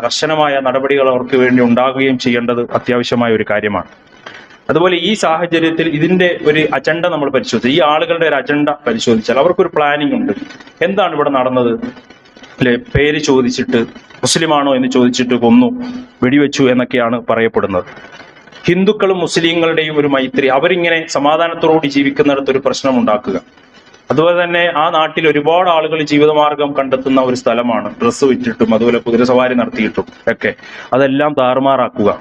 കർശനമായ നടപടികൾ അവർക്ക് വേണ്ടി ഉണ്ടാകുകയും ചെയ്യേണ്ടത് അത്യാവശ്യമായ ഒരു കാര്യമാണ്. അതുപോലെ ഈ സാഹചര്യത്തിൽ ഇതിന്റെ ഒരു അജണ്ട നമ്മൾ പരിശോധിച്ചാൽ, ഈ ആളുകളുടെ ഒരു അജണ്ട പരിശോധിച്ചാൽ അവർക്കൊരു പ്ലാനിങ് ഉണ്ട്. എന്താണ് ഇവിടെ നടന്നത്? അല്ലെ, പേര് ചോദിച്ചിട്ട് മുസ്ലിമാണോ എന്ന് ചോദിച്ചിട്ട് കൊന്നു, വെടിവെച്ചു എന്നൊക്കെയാണ് പറയപ്പെടുന്നത്. ഹിന്ദുക്കളും മുസ്ലിങ്ങളുടെയും ഒരു മൈത്രി, അവരിങ്ങനെ സമാധാനത്തോടുകൂടി ജീവിക്കുന്നിടത്ത് ഒരു പ്രശ്നം ഉണ്ടാക്കുക. അതുപോലെ തന്നെ ആ നാട്ടിൽ ഒരുപാട് ആളുകൾ ജീവിതമാർഗം കണ്ടെത്തുന്ന ഒരു സ്ഥലമാണ്. ഡ്രസ്സ് വിറ്റിട്ടും അതുപോലെ കുതിരസവാരി നടത്തിയിട്ടും ഒക്കെ അതെല്ലാം താറുമാറാക്കുക.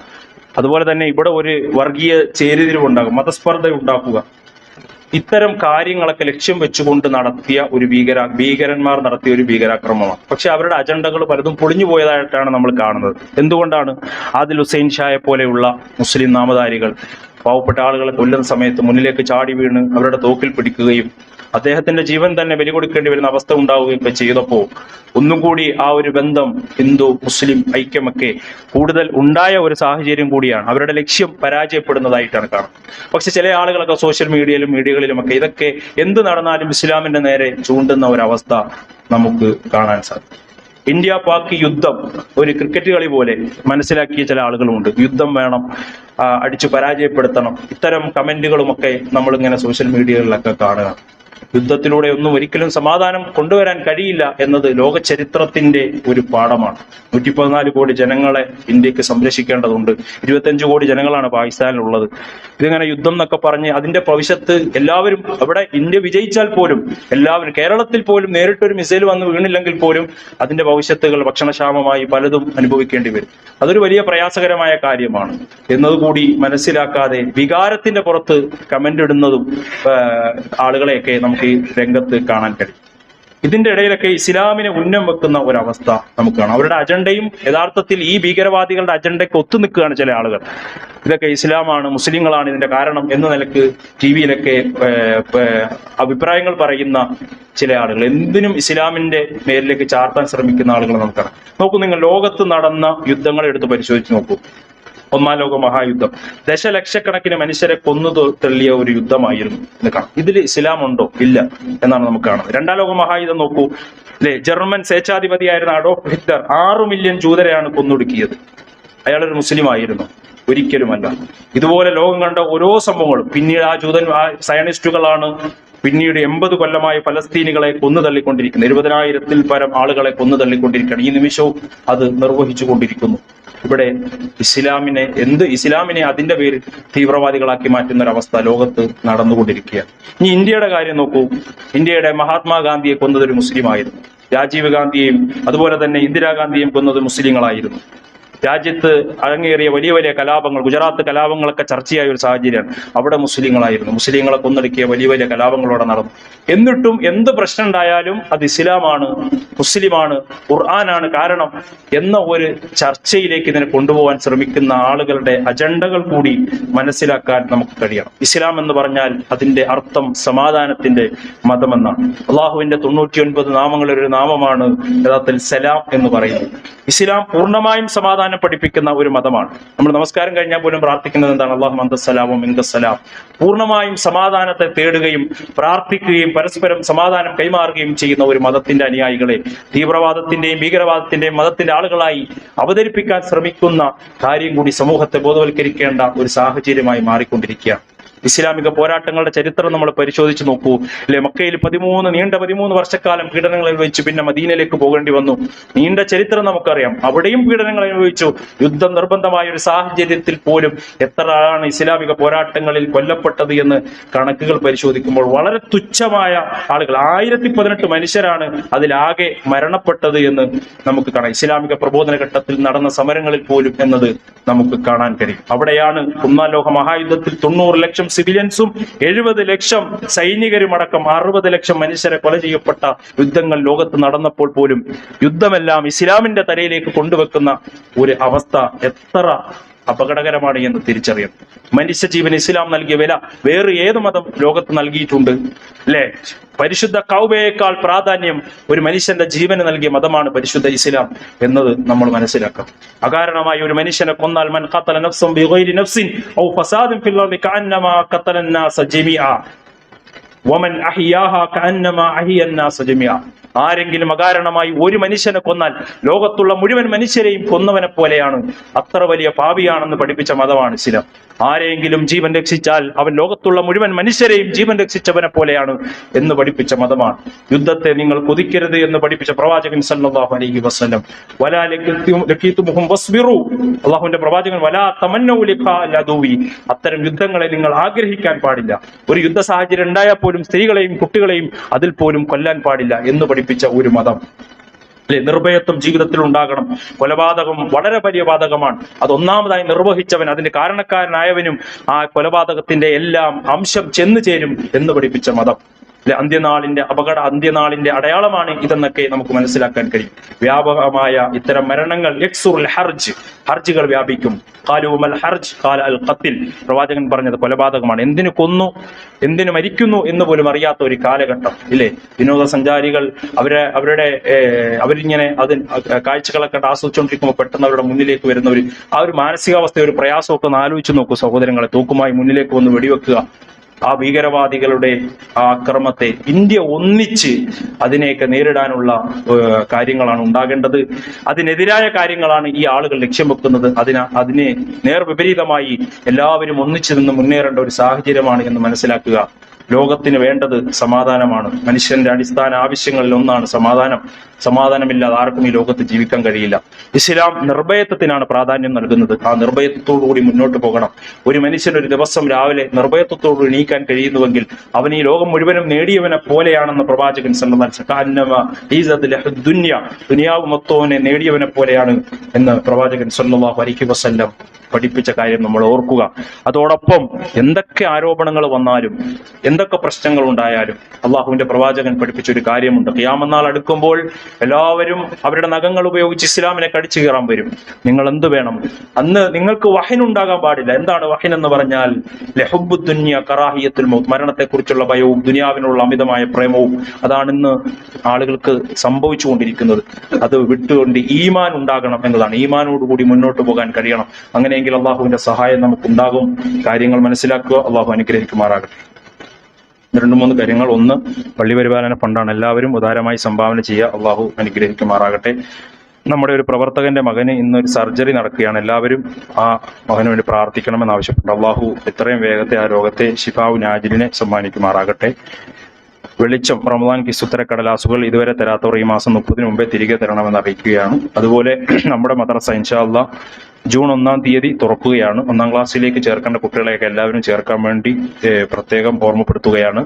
അതുപോലെ തന്നെ ഇവിടെ ഒരു വർഗീയ ചേരിതിരിവുണ്ടാകും, മതസ്പർദ്ധ ഉണ്ടാക്കുക. ഇത്തരം കാര്യങ്ങളൊക്കെ ലക്ഷ്യം വെച്ചുകൊണ്ട് നടത്തിയ ഒരു ഭീകരന്മാർ നടത്തിയ ഒരു ഭീകരാക്രമമാണ്. പക്ഷെ അവരുടെ അജണ്ടകൾ പലതും പൊളിഞ്ഞു പോയതായിട്ടാണ് നമ്മൾ കാണുന്നത്. എന്തുകൊണ്ടാണ്? ആദിൽ ഹുസൈൻ ഷായെ പോലെയുള്ള മുസ്ലിം നാമധാരികൾ പാവപ്പെട്ട ആളുകളെ കൊല്ലുന്ന സമയത്ത് മുന്നിലേക്ക് ചാടി വീണ് അവരുടെ തോക്കിൽ പിടിക്കുകയും അദ്ദേഹത്തിന്റെ ജീവൻ തന്നെ ബലി കൊടുക്കേണ്ടി വരുന്ന അവസ്ഥ ഉണ്ടാവുകയൊക്കെ ചെയ്തപ്പോൾ ഒന്നും കൂടി ആ ഒരു ബന്ധം, ഹിന്ദു മുസ്ലിം ഐക്യമൊക്കെ കൂടുതൽ ഉണ്ടായ ഒരു സാഹചര്യം കൂടിയാണ്. അവരുടെ ലക്ഷ്യം പരാജയപ്പെടുന്നതായിട്ടാണ് കാണുന്നത്. പക്ഷെ ചില ആളുകളൊക്കെ സോഷ്യൽ മീഡിയകളിലുമൊക്കെ ഇതൊക്കെ എന്ത് നടന്നാലും ഇസ്ലാമിന്റെ നേരെ ചൂണ്ടുന്ന ഒരവസ്ഥ നമുക്ക് കാണാൻ സാധിക്കും. ഇന്ത്യ പാക് യുദ്ധം ഒരു ക്രിക്കറ്റ് കളി പോലെ മനസ്സിലാക്കിയ ചില ആളുകളുമുണ്ട്. യുദ്ധം വേണം, അടിച്ചു പരാജയപ്പെടുത്തണം, ഇത്തരം കമന്റുകളുമൊക്കെ നമ്മളിങ്ങനെ സോഷ്യൽ മീഡിയകളിലൊക്കെ കാണുക. യുദ്ധത്തിലൂടെ ഒന്നും ഒരിക്കലും സമാധാനം കൊണ്ടുവരാൻ കഴിയില്ല എന്നത് ലോക ചരിത്രത്തിന്റെ ഒരു പാഠമാണ്. 114 കോടി ജനങ്ങളെ ഇന്ത്യക്ക് സംരക്ഷിക്കേണ്ടതുണ്ട്. 25 കോടി ജനങ്ങളാണ് പാകിസ്ഥാനിലുള്ളത്. ഇതിങ്ങനെ യുദ്ധം എന്നൊക്കെ പറഞ്ഞ് അതിന്റെ ഭവിഷ്യത്ത് എല്ലാവരും, അവിടെ ഇന്ത്യ വിജയിച്ചാൽ പോലും എല്ലാവരും, കേരളത്തിൽ പോലും നേരിട്ടൊരു മിസൈൽ വന്ന് വീണില്ലെങ്കിൽ പോലും അതിന്റെ ഭവിഷ്യത്തുകൾ ഭക്ഷണക്ഷാമമായി പലതും അനുഭവിക്കേണ്ടി വരും. അതൊരു വലിയ പ്രയാസകരമായ കാര്യമാണ് എന്നതുകൂടി മനസ്സിലാക്കാതെ വികാരത്തിന്റെ പുറത്ത് കമന്റ് ഇടുന്നതും ആളുകളെയൊക്കെ നമുക്ക് ഈ രംഗത്ത് കാണാൻ കഴിയും. ഇതിന്റെ ഇടയിലൊക്കെ ഇസ്ലാമിനെ ഉന്നം വെക്കുന്ന ഒരവസ്ഥ നമുക്ക് കാണാം. അവരുടെ അജണ്ടയും യഥാർത്ഥത്തിൽ ഈ ഭീകരവാദികളുടെ അജണ്ടയ്ക്ക് ഒത്തുനിൽക്കുകയാണ് ചില ആളുകൾ. ഇതൊക്കെ ഇസ്ലാമാണ്, മുസ്ലിങ്ങളാണ് ഇതിന്റെ കാരണം എന്ന നിലക്ക് ടിവിയിലൊക്കെ അഭിപ്രായങ്ങൾ പറയുന്ന ചില ആളുകൾ, എന്തിനും ഇസ്ലാമിന്റെ മേലിലേക്ക് ചാർത്താൻ ശ്രമിക്കുന്ന ആളുകൾ നമുക്കറിയാം. നോക്കൂ, നിങ്ങൾ ലോകത്ത് നടന്ന യുദ്ധങ്ങളെ എടുത്ത് പരിശോധിച്ച് നോക്കൂ. ഒന്നാം ലോക മഹായുദ്ധം ദശലക്ഷക്കണക്കിന് മനുഷ്യരെ കൊന്നു തള്ളിയ ഒരു യുദ്ധമായിരുന്നു എന്ന് കാണാം. ഇതിൽ ഇസ്ലാം ഉണ്ടോ? ഇല്ല എന്നാണ് നമുക്ക് കാണുന്നത്. രണ്ടാം ലോക മഹായുദ്ധം നോക്കൂ, അല്ലെ, ജർമ്മൻ സ്വേച്ഛാധിപതിയായിരുന്ന അഡോൾഫ് ഹിറ്റ്ലർ 6 മില്യൺ ജൂതരെയാണ് കൊന്നൊടുക്കിയത്. അയാളൊരു മുസ്ലിം ആയിരുന്നു? ഒരിക്കലുമല്ല. ഇതുപോലെ ലോകം കണ്ട ഓരോ സംഭവങ്ങളും, പിന്നീട് ആ സയനിസ്റ്റുകളാണ് പിന്നീട് 80 കൊല്ലമായി ഫലസ്തീനികളെ കൊന്നു തള്ളിക്കൊണ്ടിരിക്കുന്നത്. 20,000-ൽ പരം ആളുകളെ കൊന്നു തള്ളിക്കൊണ്ടിരിക്കുകയാണ്. ഈ നിമിഷവും അത് നിർവഹിച്ചു കൊണ്ടിരിക്കുന്നു. ഇവിടെ ഇസ്ലാമിനെ അതിന്റെ പേരിൽ തീവ്രവാദികളാക്കി മാറ്റുന്ന ഒരവസ്ഥ ലോകത്ത് നടന്നുകൊണ്ടിരിക്കുകയാണ്. ഇനി ഇന്ത്യയുടെ കാര്യം നോക്കൂ. ഇന്ത്യയുടെ മഹാത്മാഗാന്ധിയെ കൊന്നത് ഒരു മുസ്ലിം ആയിരുന്നു. രാജീവ് ഗാന്ധിയെയും അതുപോലെ തന്നെ ഇന്ദിരാഗാന്ധിയെയും കൊന്നത് മുസ്ലിങ്ങളായിരുന്നു. രാജ്യത്ത് അരങ്ങേറിയ വലിയ വലിയ കലാപങ്ങൾ, ഗുജറാത്ത് കലാപങ്ങളൊക്കെ ചർച്ചയായ ഒരു സാഹചര്യമാണ്. അവിടെ മുസ്ലിങ്ങളായിരുന്നു, മുസ്ലിങ്ങളെ കൊന്നൊടുക്കിയ വലിയ വലിയ കലാപങ്ങളോടെ നടന്നു. എന്നിട്ടും എന്ത് പ്രശ്നം ഉണ്ടായാലും അത് ഇസ്ലാമാണ്, മുസ്ലിമാണ്, ഖുർആനാണ് കാരണം എന്ന ഒരു ചർച്ചയിലേക്ക് ഇതിനെ കൊണ്ടുപോകാൻ ശ്രമിക്കുന്ന ആളുകളുടെ അജണ്ടകൾ കൂടി മനസ്സിലാക്കാൻ നമുക്ക് കഴിയണം. ഇസ്ലാം എന്ന് പറഞ്ഞാൽ അതിന്റെ അർത്ഥം സമാധാനത്തിന്റെ മതമെന്നാണ്. അള്ളാഹുവിന്റെ 99 നാമങ്ങളിൽ ഒരു നാമമാണ് യഥാർത്ഥത്തിൽ സലാം എന്ന് പറയുന്നത്. ഇസ്ലാം പൂർണ്ണമായും സമാധാനം പഠിപ്പിക്കുന്ന ഒരു മതമാണ്. നമ്മൾ നമസ്കാരം കഴിഞ്ഞാൽ പോലും പ്രാർത്ഥിക്കുന്നത് എന്താണ്? അല്ലാഹുമ്മ അന്തസ്സലാമു മിൻകസ്സലാം. പൂർണ്ണമായും സമാധാനത്തെ തേടുകയും പ്രാർത്ഥിക്കുകയും പരസ്പരം സമാധാനം കൈമാറുകയും ചെയ്യുന്ന ഒരു മതത്തിന്റെ അനുയായികളെ തീവ്രവാദത്തിന്റെയും ഭീകരവാദത്തിന്റെയും മതത്തിന്റെ ആളുകളായി അവതരിപ്പിക്കാൻ ശ്രമിക്കുന്ന കാര്യം കൂടി സമൂഹത്തെ ബോധവൽക്കരിക്കേണ്ട ഒരു സാഹചര്യമായി മാറിക്കൊണ്ടിരിക്കുകയാണ്. ഇസ്ലാമിക പോരാട്ടങ്ങളുടെ ചരിത്രം നമ്മൾ പരിശോധിച്ച് നോക്കൂ അല്ലെ. മക്കയിൽ നീണ്ട 13 വർഷക്കാലം പീഡനങ്ങൾ അനുഭവിച്ചു. പിന്നെ മദീനയിലേക്ക് പോകേണ്ടി വന്നു. നീണ്ട ചരിത്രം നമുക്കറിയാം. അവിടെയും പീഡനങ്ങൾ അനുഭവിച്ചു. യുദ്ധം നിർബന്ധമായ ഒരു സാഹചര്യത്തിൽ പോലും എത്ര ആളാണ് ഇസ്ലാമിക പോരാട്ടങ്ങളിൽ കൊല്ലപ്പെട്ടത് എന്ന് കണക്കുകൾ പരിശോധിക്കുമ്പോൾ വളരെ തുച്ഛമായ ആളുകൾ, 1018 മനുഷ്യരാണ് അതിലാകെ മരണപ്പെട്ടത് എന്ന് നമുക്ക് കാണാം. ഇസ്ലാമിക പ്രബോധന ഘട്ടത്തിൽ നടന്ന സമരങ്ങളിൽ പോലും എന്നത് നമുക്ക് കാണാൻ കഴിയും. അവിടെയാണ് ഒന്നാം ലോക മഹായുദ്ധത്തിൽ 90 ലക്ഷം സിവിലിയൻസും 70 ലക്ഷം സൈനികരുമടക്കം 60 ലക്ഷം മനുഷ്യരെ കൊല ചെയ്യപ്പെട്ട യുദ്ധങ്ങൾ ലോകത്ത് നടന്നപ്പോൾ പോലും യുദ്ധമെല്ലാം ഇസ്ലാമിന്റെ തലയിലേക്ക് കൊണ്ടുവെക്കുന്ന ഒരു അവസ്ഥ എത്ര അപകടകരമാണ് എന്ന് തിരിച്ചറിയണം. മനുഷ്യജീവൻ ഇസ്ലാം നൽകിയ വില വേറെ ഏത് മതം ലോകത്ത് നൽകിയിട്ടുണ്ട് അല്ലെ? പരിശുദ്ധ കൗബയേക്കാൾ പ്രാധാന്യം ഒരു മനുഷ്യന്റെ ജീവന് നൽകിയ മതമാണ് പരിശുദ്ധ ഇസ്ലാം എന്നത് നമ്മൾ മനസ്സിലാക്കാം. അകാരണമായി ഒരു മനുഷ്യനെ കൊന്നാൽ മൻ ഖതല നഫ്സൻ ബിഗൈരി നഫ്സിൻ ഔ ഫസാദിൻ ഫിൽ അർളി കഅന്നമാ ഖതല അന്നാസ ജമീഅ വമൻ അഹ്യാഹാ കഅന്നമാ അഹ്യ അന്നാസ ജമീഅ. ആരെങ്കിലും അകാരണമായി ഒരു മനുഷ്യനെ കൊന്നാൽ ലോകത്തുള്ള മുഴുവൻ മനുഷ്യരെയും കൊന്നവനെ പോലെയാണ്, അത്ര വലിയ പാപിയാണെന്ന് പഠിപ്പിച്ച മതമാണ് ഇസ്ലാം. ആരെങ്കിലും ജീവൻ രക്ഷിച്ചാൽ അവൻ ലോകത്തുള്ള മുഴുവൻ മനുഷ്യരെയും ജീവൻ രക്ഷിച്ചവനെ പോലെയാണ് എന്ന് പഠിപ്പിച്ച മതമാണ്. യുദ്ധത്തെ നിങ്ങൾ കൊതിക്കരുത് എന്ന് പഠിപ്പിച്ച പ്രവാചകൻ സല്ലല്ലാഹു അലൈഹി വസല്ലം. വലാ ലഖീതുമുഹും വസ്ബിറു, അല്ലാഹുവിന്റെ പ്രവാചകൻ വലാ തമന്നൂ ലിഖാഅൽ അദുവി, അത്തരം യുദ്ധങ്ങളെ നിങ്ങൾ ആഗ്രഹിക്കാൻ പാടില്ല. ഒരു യുദ്ധ സാഹചര്യം ഉണ്ടായാൽ പോലും സ്ത്രീകളെയും കുട്ടികളെയും അതിൽ പോലും കൊല്ലാൻ പാടില്ല എന്ന് പഠിപ്പിച്ച ഒരു മതം അല്ലെ. നിർഭയത്വം ജീവിതത്തിൽ ഉണ്ടാകണം. കൊലപാതകം വളരെ വലിയ പാതകമാണ്. അത് ഒന്നാമതായി നിർവഹിച്ചവൻ, അതിന്റെ കാരണക്കാരനായവനും ആ കൊലപാതകത്തിന്റെ എല്ലാം അംശം ചെന്നു ചേരും എന്ന് പഠിപ്പിച്ച മതം അല്ലെ. അന്ത്യനാളിന്റെ അടയാളമാണ് ഇതെന്നൊക്കെ നമുക്ക് മനസ്സിലാക്കാൻ കഴിയും. വ്യാപകമായ ഇത്തരം മരണങ്ങൾ ഹർജുകൾ വ്യാപിക്കും. പ്രവാചകൻ പറഞ്ഞത് കൊലപാതകമാണ്. എന്തിനു കൊന്നു, എന്തിനു മരിക്കുന്നു എന്ന് പോലും അറിയാത്ത ഒരു കാലഘട്ടം ഇല്ലേ. വിനോദസഞ്ചാരികൾ അവരിങ്ങനെ കാഴ്ചകളൊക്കെ ആസ്വദിച്ചുകൊണ്ടിരിക്കുമ്പോൾ പെട്ടെന്ന് അവരുടെ മുന്നിലേക്ക് വരുന്ന ആ ഒരു മാനസികാവസ്ഥ, ഒരു പ്രയാസമൊക്കെ ഒന്ന് ആലോചിച്ച് നോക്കൂ സഹോദരങ്ങളെ. തൂക്കുമായി മുന്നിലേക്ക് വന്ന് വെടിവെക്കുക. ആ ഭീകരവാദികളുടെ ആ അക്രമത്തെ ഇന്ത്യ ഒന്നിച്ച് അതിനെയൊക്കെ നേരിടാനുള്ള കാര്യങ്ങളാണ് ഉണ്ടാകേണ്ടത്. അതിനെതിരായ കാര്യങ്ങളാണ് ഈ ആളുകൾ ലക്ഷ്യം വെക്കുന്നത്. അതിനെ നേർവിപരീതമായി എല്ലാവരും ഒന്നിച്ചു നിന്ന് മുന്നേറേണ്ട ഒരു സാഹചര്യമാണ് എന്ന് മനസ്സിലാക്കുക. ലോകത്തിന് വേണ്ടത് സമാധാനമാണ്. മനുഷ്യന്റെ അടിസ്ഥാന ആവശ്യങ്ങളിൽ ഒന്നാണ് സമാധാനം. സമാധാനമില്ലാതെ ആർക്കും ഈ ലോകത്ത് ജീവിക്കാൻ കഴിയില്ല. ഇസ്ലാം നിർഭയത്വത്തിനാണ് പ്രാധാന്യം നൽകുന്നത്. ആ നിർഭയത്വത്തോടുകൂടി മുന്നോട്ട് പോകണം. ഒരു മനുഷ്യൻ ഒരു ദിവസം രാവിലെ നിർഭയത്വത്തോടുകൂടി എണീക്കാൻ കഴിയുന്നുവെങ്കിൽ അവൻ ഈ ലോകം മുഴുവനും നേടിയവനെ പോലെയാണെന്ന് പ്രവാചകൻ സല്ലല്ലാഹു അലൈഹി വസല്ലം, ദുനിയാവ് മൊത്തവനെ നേടിയവനെ പോലെയാണ് എന്ന് പ്രവാചകൻ സല്ലല്ലാഹു അലൈഹി വസല്ലം പഠിപ്പിച്ച കാര്യം നമ്മൾ ഓർക്കുക. അതോടൊപ്പം എന്തൊക്കെ ആരോപണങ്ങൾ വന്നാലും എന്തൊക്കെ പ്രശ്നങ്ങൾ ഉണ്ടായാലും അള്ളാഹുവിന്റെ പ്രവാചകൻ പഠിപ്പിച്ച ഒരു കാര്യമുണ്ട്. ഖിയാമത്ത് നാൾ അടുക്കുമ്പോൾ എല്ലാവരും അവരുടെ നഖങ്ങൾ ഉപയോഗിച്ച് ഇസ്ലാമിനെ കടിച്ചു കയറാൻ വരും. നിങ്ങൾ എന്ത് വേണം? അന്ന് നിങ്ങൾക്ക് വഹൻ ഉണ്ടാകാൻ പാടില്ല. എന്താണ് വഹൻ എന്ന് പറഞ്ഞാൽ? ലഹുബ്ബുദ് ദുനിയ കറാഹിയത്തുൽ മൗത്ത്, മരണത്തെക്കുറിച്ചുള്ള ഭയവും ദുനിയാവിനുള്ള അമിതമായ പ്രേമവും. അതാണ് ഇന്ന് ആളുകൾക്ക് സംഭവിച്ചുകൊണ്ടിരിക്കുന്നത്. അത് വിട്ടുകൊണ്ട് ഈമാൻ ഉണ്ടാകണം എന്നതാണ്. ഈമാനോടുകൂടി മുന്നോട്ട് പോകാൻ കഴിയണം. അങ്ങനെയെങ്കിൽ അള്ളാഹുവിന്റെ സഹായം നമുക്കുണ്ടാകും. കാര്യങ്ങൾ മനസ്സിലാക്കുക. അള്ളാഹു അനുഗ്രഹിക്കുമാറാകട്ടെ. 2-3 കാര്യങ്ങൾ. ഒന്ന്, പള്ളി പരിപാലന ഫണ്ടാണ്. എല്ലാവരും ഉദാരമായി സംഭാവന ചെയ്യുക. അള്ളാഹു അനുഗ്രഹിക്കുമാറാകട്ടെ. നമ്മുടെ ഒരു പ്രവർത്തകന്റെ മകന് ഇന്നൊരു സർജറി നടക്കുകയാണ്. എല്ലാവരും ആ മകന് വേണ്ടി പ്രാർത്ഥിക്കണമെന്ന് ആവശ്യപ്പെട്ടു. അള്ളാഹു എത്രയും വേഗത്തെ ആ രോഗത്തെ ശിഫാഉ നാജിലിനെ സമ്മാനിക്കുമാറാകട്ടെ. വെളിച്ചം റമദാൻ കിസ്സുത്തര കടലാസുകൾ ഇതുവരെ തരാത്തവർ ഈ മാസം 30-ന് മുമ്പേ തിരികെ തരണമെന്ന് അറിയിക്കുകയാണ്. അതുപോലെ നമ്മുടെ മദ്രസ ഇൻഷാ അല്ലാഹ് ജൂൺ 1-ാം തീയതി തുറക്കുകയാണ്. 1-ാം ക്ലാസ്സിലേക്ക് ചേർക്കേണ്ട കുട്ടികളെയൊക്കെ എല്ലാവരും ചേർക്കാൻ വേണ്ടി പ്രത്യേകം ഓർമ്മപ്പെടുത്തുകയാണ്.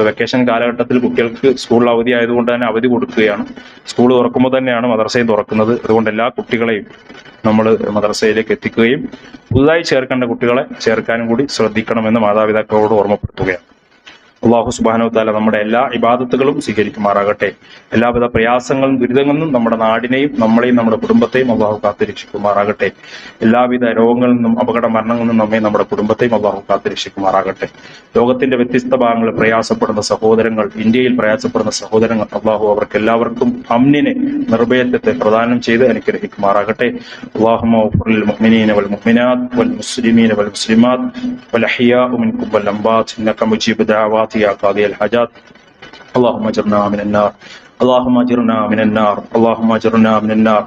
വെക്കേഷൻ കാലഘട്ടത്തിൽ കുട്ടികൾക്ക് സ്കൂൾ അവധി ആയതുകൊണ്ട് തന്നെ അവധി കൊടുക്കുകയാണ്. സ്കൂൾ തുറക്കുമ്പോൾ തന്നെയാണ് മദ്രസയും തുറക്കുന്നത്. അതുകൊണ്ട് എല്ലാ കുട്ടികളെയും നമ്മൾ മദ്രസയിലേക്ക് എത്തിക്കുകയും പുതുതായി ചേർക്കേണ്ട കുട്ടികളെ ചേർക്കാനും കൂടി ശ്രദ്ധിക്കണമെന്ന് മാതാപിതാക്കളോട് ഓർമ്മപ്പെടുത്തുകയാണ്. അള്ളാഹു സുബ്ഹാനഹു വ തആല നമ്മുടെ എല്ലാ ഇബാദത്തുകളും സ്വീകരിക്കുമാറാകട്ടെ. എല്ലാവിധ പ്രയാസങ്ങളും ദുരിതങ്ങളും നമ്മുടെ നാടിനെയും നമ്മളെയും നമ്മുടെ കുടുംബത്തെയും അള്ളാഹു കാത്തുരക്ഷിക്കുമാറാകട്ടെ. എല്ലാവിധ രോഗങ്ങളിൽ നിന്നും അപകട മരണങ്ങളിൽ നിന്നും നമ്മെ നമ്മുടെ കുടുംബത്തെയും അള്ളാഹു കാത്തുരക്ഷിക്കുമാറാകട്ടെ. ലോകത്തിന്റെ വ്യത്യസ്ത ഭാഗങ്ങളിൽ പ്രയാസപ്പെടുന്ന സഹോദരങ്ങൾ, ഇന്ത്യയിൽ പ്രയാസപ്പെടുന്ന സഹോദരങ്ങൾ, അള്ളാഹു അവർക്ക് എല്ലാവർക്കും അമ്നിനെ, നിർഭയത്വത്തെ പ്രദാനം ചെയ്ത് അനുഗ്രഹിക്കുമാറാകട്ടെ. അല്ലാഹുമ്മ ഗ്ഫിർ ലിൽ മുഅ്മിനീന വൽ മുഅ്മിനാത്ത് വൽ മുസ്ലിമീന വൽ മുസ്ലിമാത്ത് വൽ അഹ്യാഉ മിൻകും വൽ അംവാത്ത് ഇന്നക മുജീബു ദഅവാതി يا قاضي الحاجات. اللهم اجرنا من النار، اللهم اجرنا من النار، اللهم اجرنا من النار.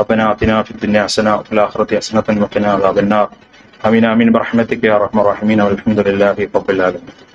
ربنا آتنا في الدنيا حسنة وفي الآخرة حسنة وقنا عذاب النار. آمين آمين برحمتك يا أرحم الراحمين والحمد لله رب العالمين.